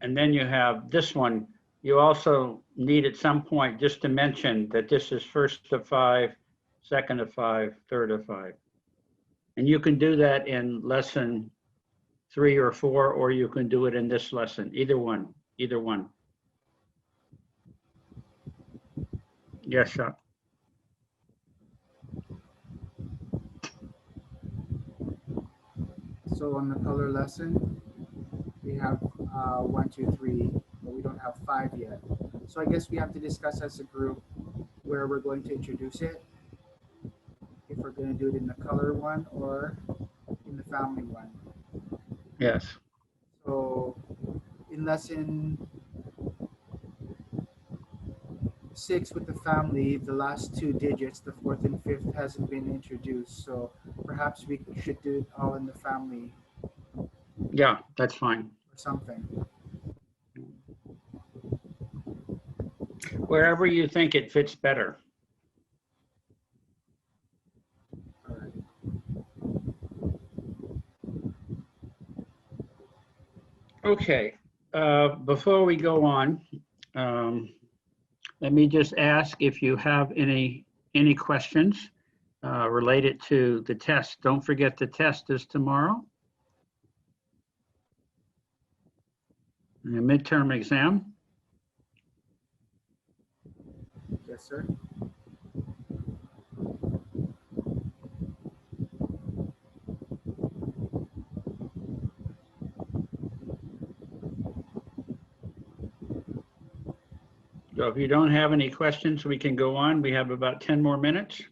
Speaker 1: and then you have this one, you also need at some point just to mention that this is first of five, second of five, third of five. And you can do that in lesson 3 or 4, or you can do it in this lesson, either one, either one. Yes, sir.
Speaker 2: So on the color lesson, we have 1, 2, 3, but we don't have 5 yet. So I guess we have to discuss as a group where we're going to introduce it. If we're going to do it in the color one or in the family one.
Speaker 1: Yes.
Speaker 2: So in lesson 6 with the family, the last 2 digits, the 4th and 5th, hasn't been introduced. So perhaps we should do it all in the family
Speaker 1: Yeah, that's fine.
Speaker 2: or something.
Speaker 1: Wherever you think it fits better.
Speaker 2: All right.
Speaker 1: Okay, before we go on, let me just ask if you have any questions related to the test. Don't forget the test is tomorrow. The midterm exam.
Speaker 2: Yes, sir.
Speaker 1: So if you don't have any questions, we can go on. We have about 10 more minutes.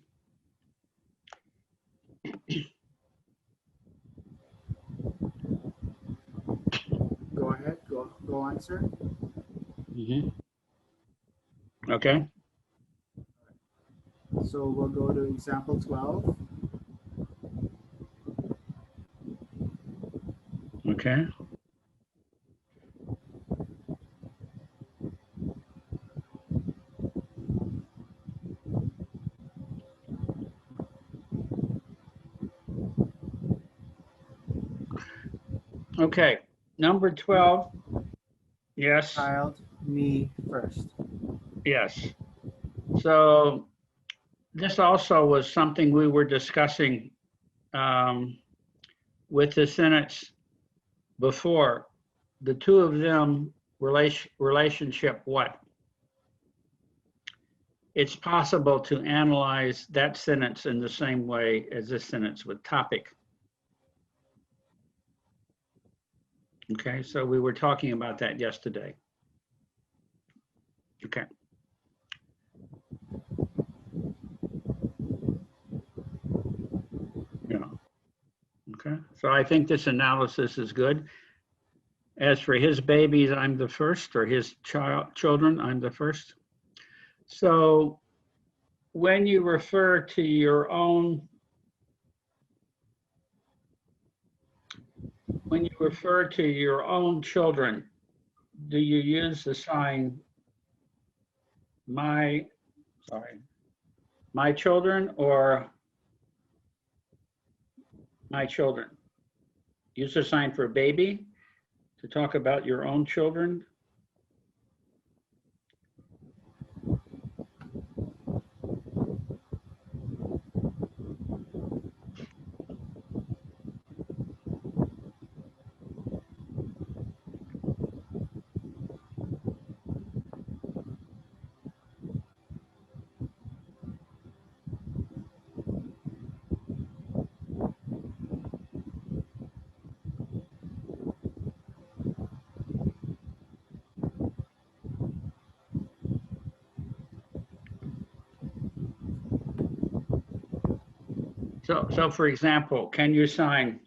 Speaker 2: Go ahead. Go on, sir.
Speaker 1: Okay.
Speaker 2: So we'll go to example 12.
Speaker 1: Okay. Okay. Number 12. Yes.
Speaker 2: Child, me first.
Speaker 1: Yes. So this also was something we were discussing with the sentence before. The two of them relationship what? It's possible to analyze that sentence in the same way as this sentence with topic. Okay, so we were talking about that yesterday. Okay. Yeah. Okay, so I think this analysis is good. As for his babies, I'm the first, or his children, I'm the first. So when you refer to your own, children, do you use the sign my children or my children? Use the sign for baby to talk about your own children. So for example, can you sign?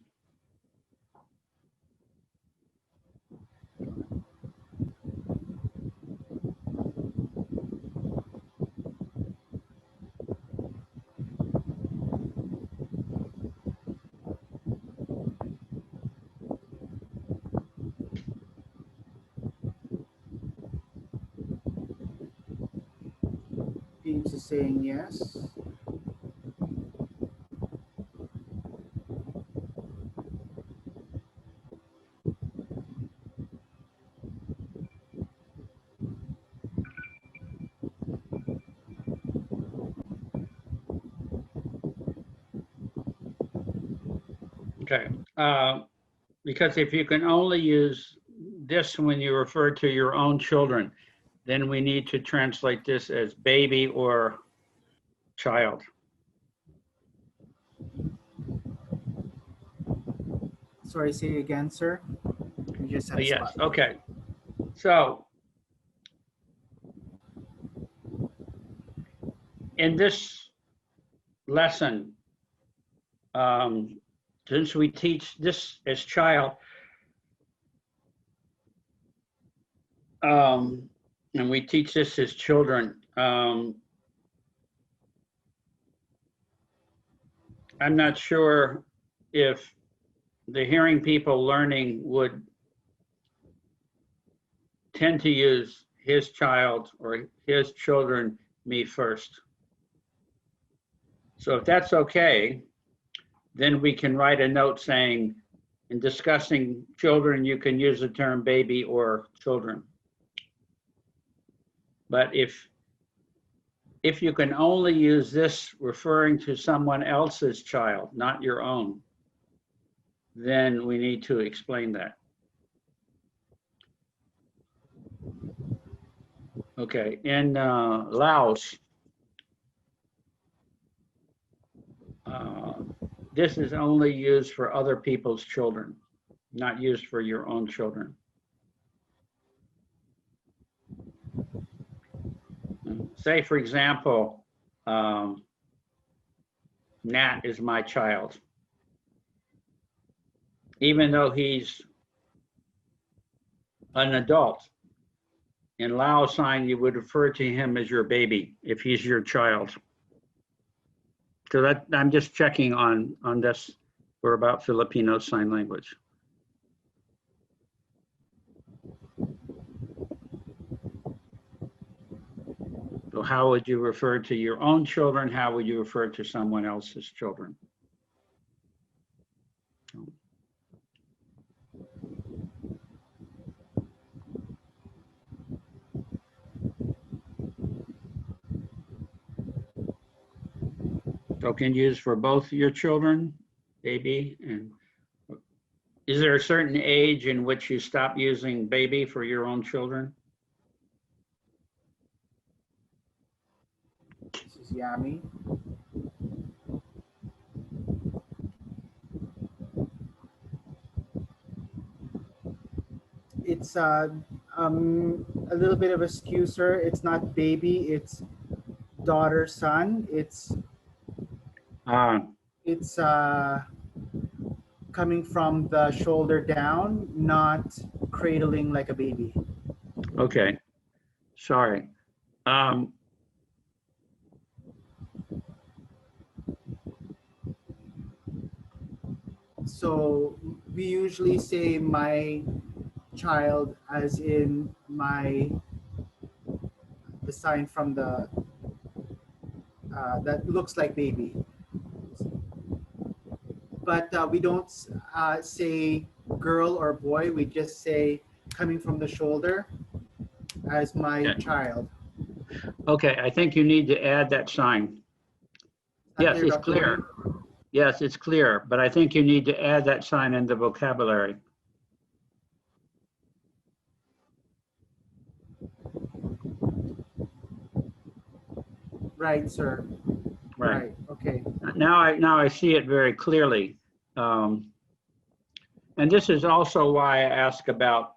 Speaker 2: Peeps is saying yes.
Speaker 1: Okay. Because if you can only use this when you refer to your own children, then we need to translate this as baby or child.
Speaker 2: Sorry, say again, sir. You just had a
Speaker 1: Yes,
Speaker 2: spot.
Speaker 1: okay. So in this lesson, since we teach this as child, and we teach this as children, I'm not sure if the hearing people learning would tend to use his child or his children, me first. So if that's okay, then we can write a note saying, in discussing children, you can use the term baby or children. But if you can only use this referring to someone else's child, not your own, then we need to explain that. Okay, in Laos, this is only used for other people's children, not used for your own children. Say, for example, Nat is my child. Even though he's an adult, in Lao sign, you would refer to him as your baby if he's your child. So that I'm just checking on this for about Filipino Sign Language. So how would you refer to your own children? How would you refer to someone else's children? So can you use for both your children, baby, and is there a certain age in which you stop using baby for your own children?
Speaker 2: This is Yami. It's a little bit of a skew, sir. It's not baby. It's daughter, son. It's coming from the shoulder down, not cradling like a baby.
Speaker 1: Okay, sorry.
Speaker 2: So we usually say my child as in the sign from the that looks like baby. But we don't say girl or boy. We just say coming from the shoulder as my child.
Speaker 1: Okay, I think you need to add that sign. Yes, it's clear. Yes, it's clear, but I think you need to add that sign in the vocabulary.
Speaker 2: Right, sir. Right. Okay.
Speaker 1: Now I see it very clearly. And this is also why I ask about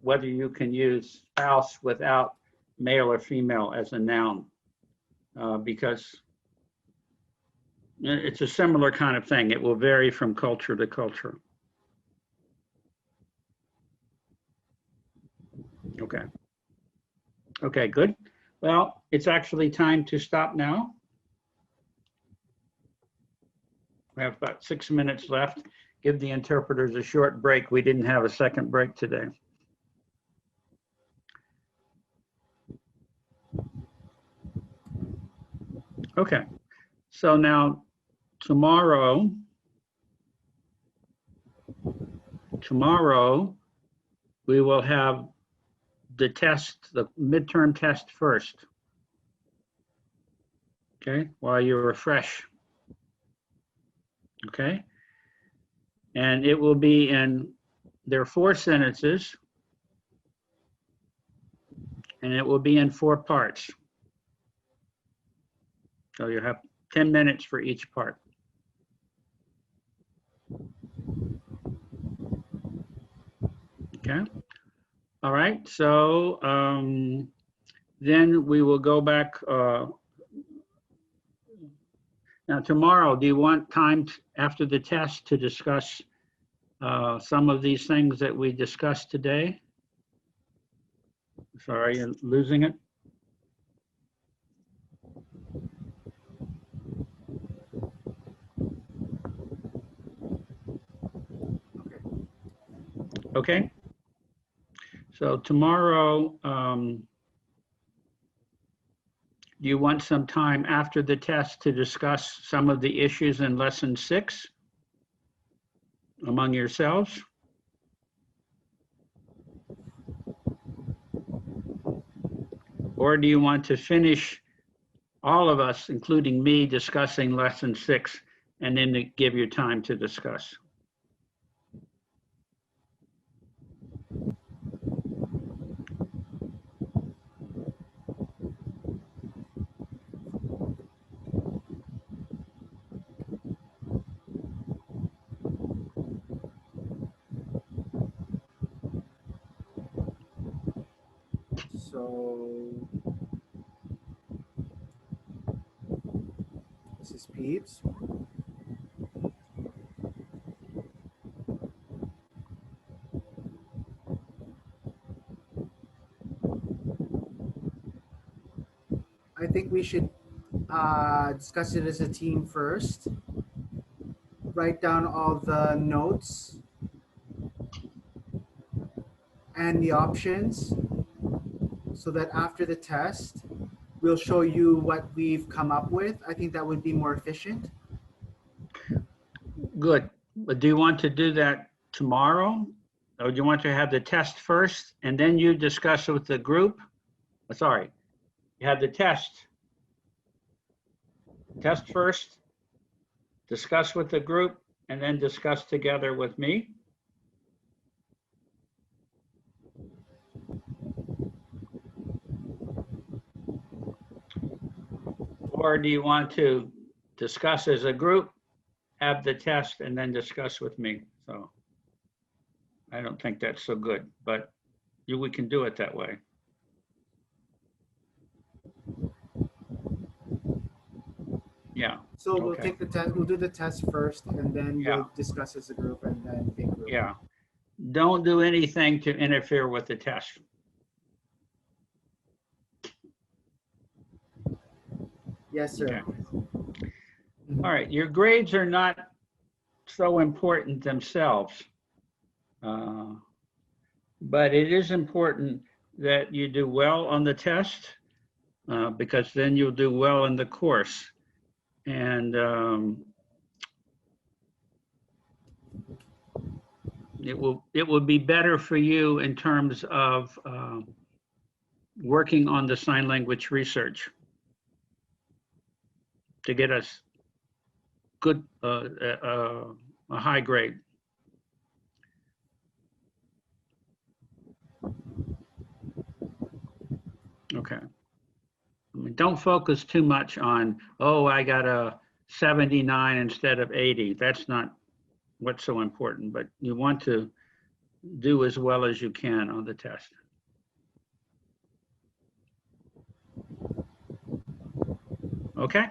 Speaker 1: whether you can use spouse without male or female as a noun, because It's a similar kind of thing. It will vary from culture to culture. Okay. Okay, good. Well, it's actually time to stop now. We have about 6 minutes left. Give the interpreters a short break. We didn't have a second break today. Okay, so now tomorrow we will have the test, the midterm test first. Okay, while you're refreshed. Okay, and it will be in, there are 4 sentences, and it will be in 4 parts. So you have 10 minutes for each part. Okay. All right. So then we will go back. Now tomorrow, do you want time after the test to discuss some of these things that we discussed today? Sorry, you're losing it. Okay. So tomorrow, do you want some time after the test to discuss some of the issues in lesson 6 among yourselves? Or do you want to finish, all of us, including me, discussing lesson 6 and then to give you time to discuss?
Speaker 2: So this is Peeps. I think we should discuss it as a team first. Write down all the notes and the options so that after the test, we'll show you what we've come up with. I think that would be more efficient.
Speaker 1: Good. But do you want to do that tomorrow? Or do you want to have the test first and then you discuss with the group? Sorry, you have the test first, discuss with the group, and then discuss together with me? Or do you want to discuss as a group, have the test, and then discuss with me? So I don't think that's so good, but we can do it that way. Yeah.
Speaker 2: So we'll
Speaker 1: Okay.
Speaker 2: take the test, we'll do the test first and then
Speaker 1: Yeah.
Speaker 2: we'll discuss as a group and then big group.
Speaker 1: Yeah. Don't do anything to interfere with the test.
Speaker 2: Yes, sir.
Speaker 1: Okay. All right, your grades are not so important themselves, but it is important that you do well on the test because then you'll do well in the course. And it will be better for you in terms of working on the sign language research to get us good, a high grade. Okay. I mean, don't focus too much on, oh, I got a 79 instead of 80. That's not what's so important, but you want to do as well as you can on the test. Okay.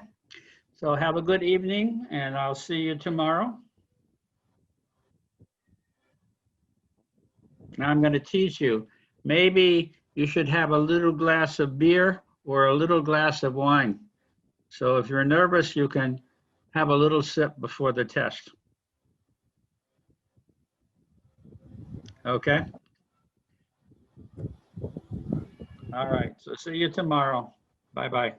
Speaker 1: So have a good evening, and I'll see you tomorrow. Now I'm going to teach you. Maybe you should have a little glass of beer or a little glass of wine. So if you're nervous, you can have a little sip before the test. Okay? All right. So see you tomorrow. Bye-bye.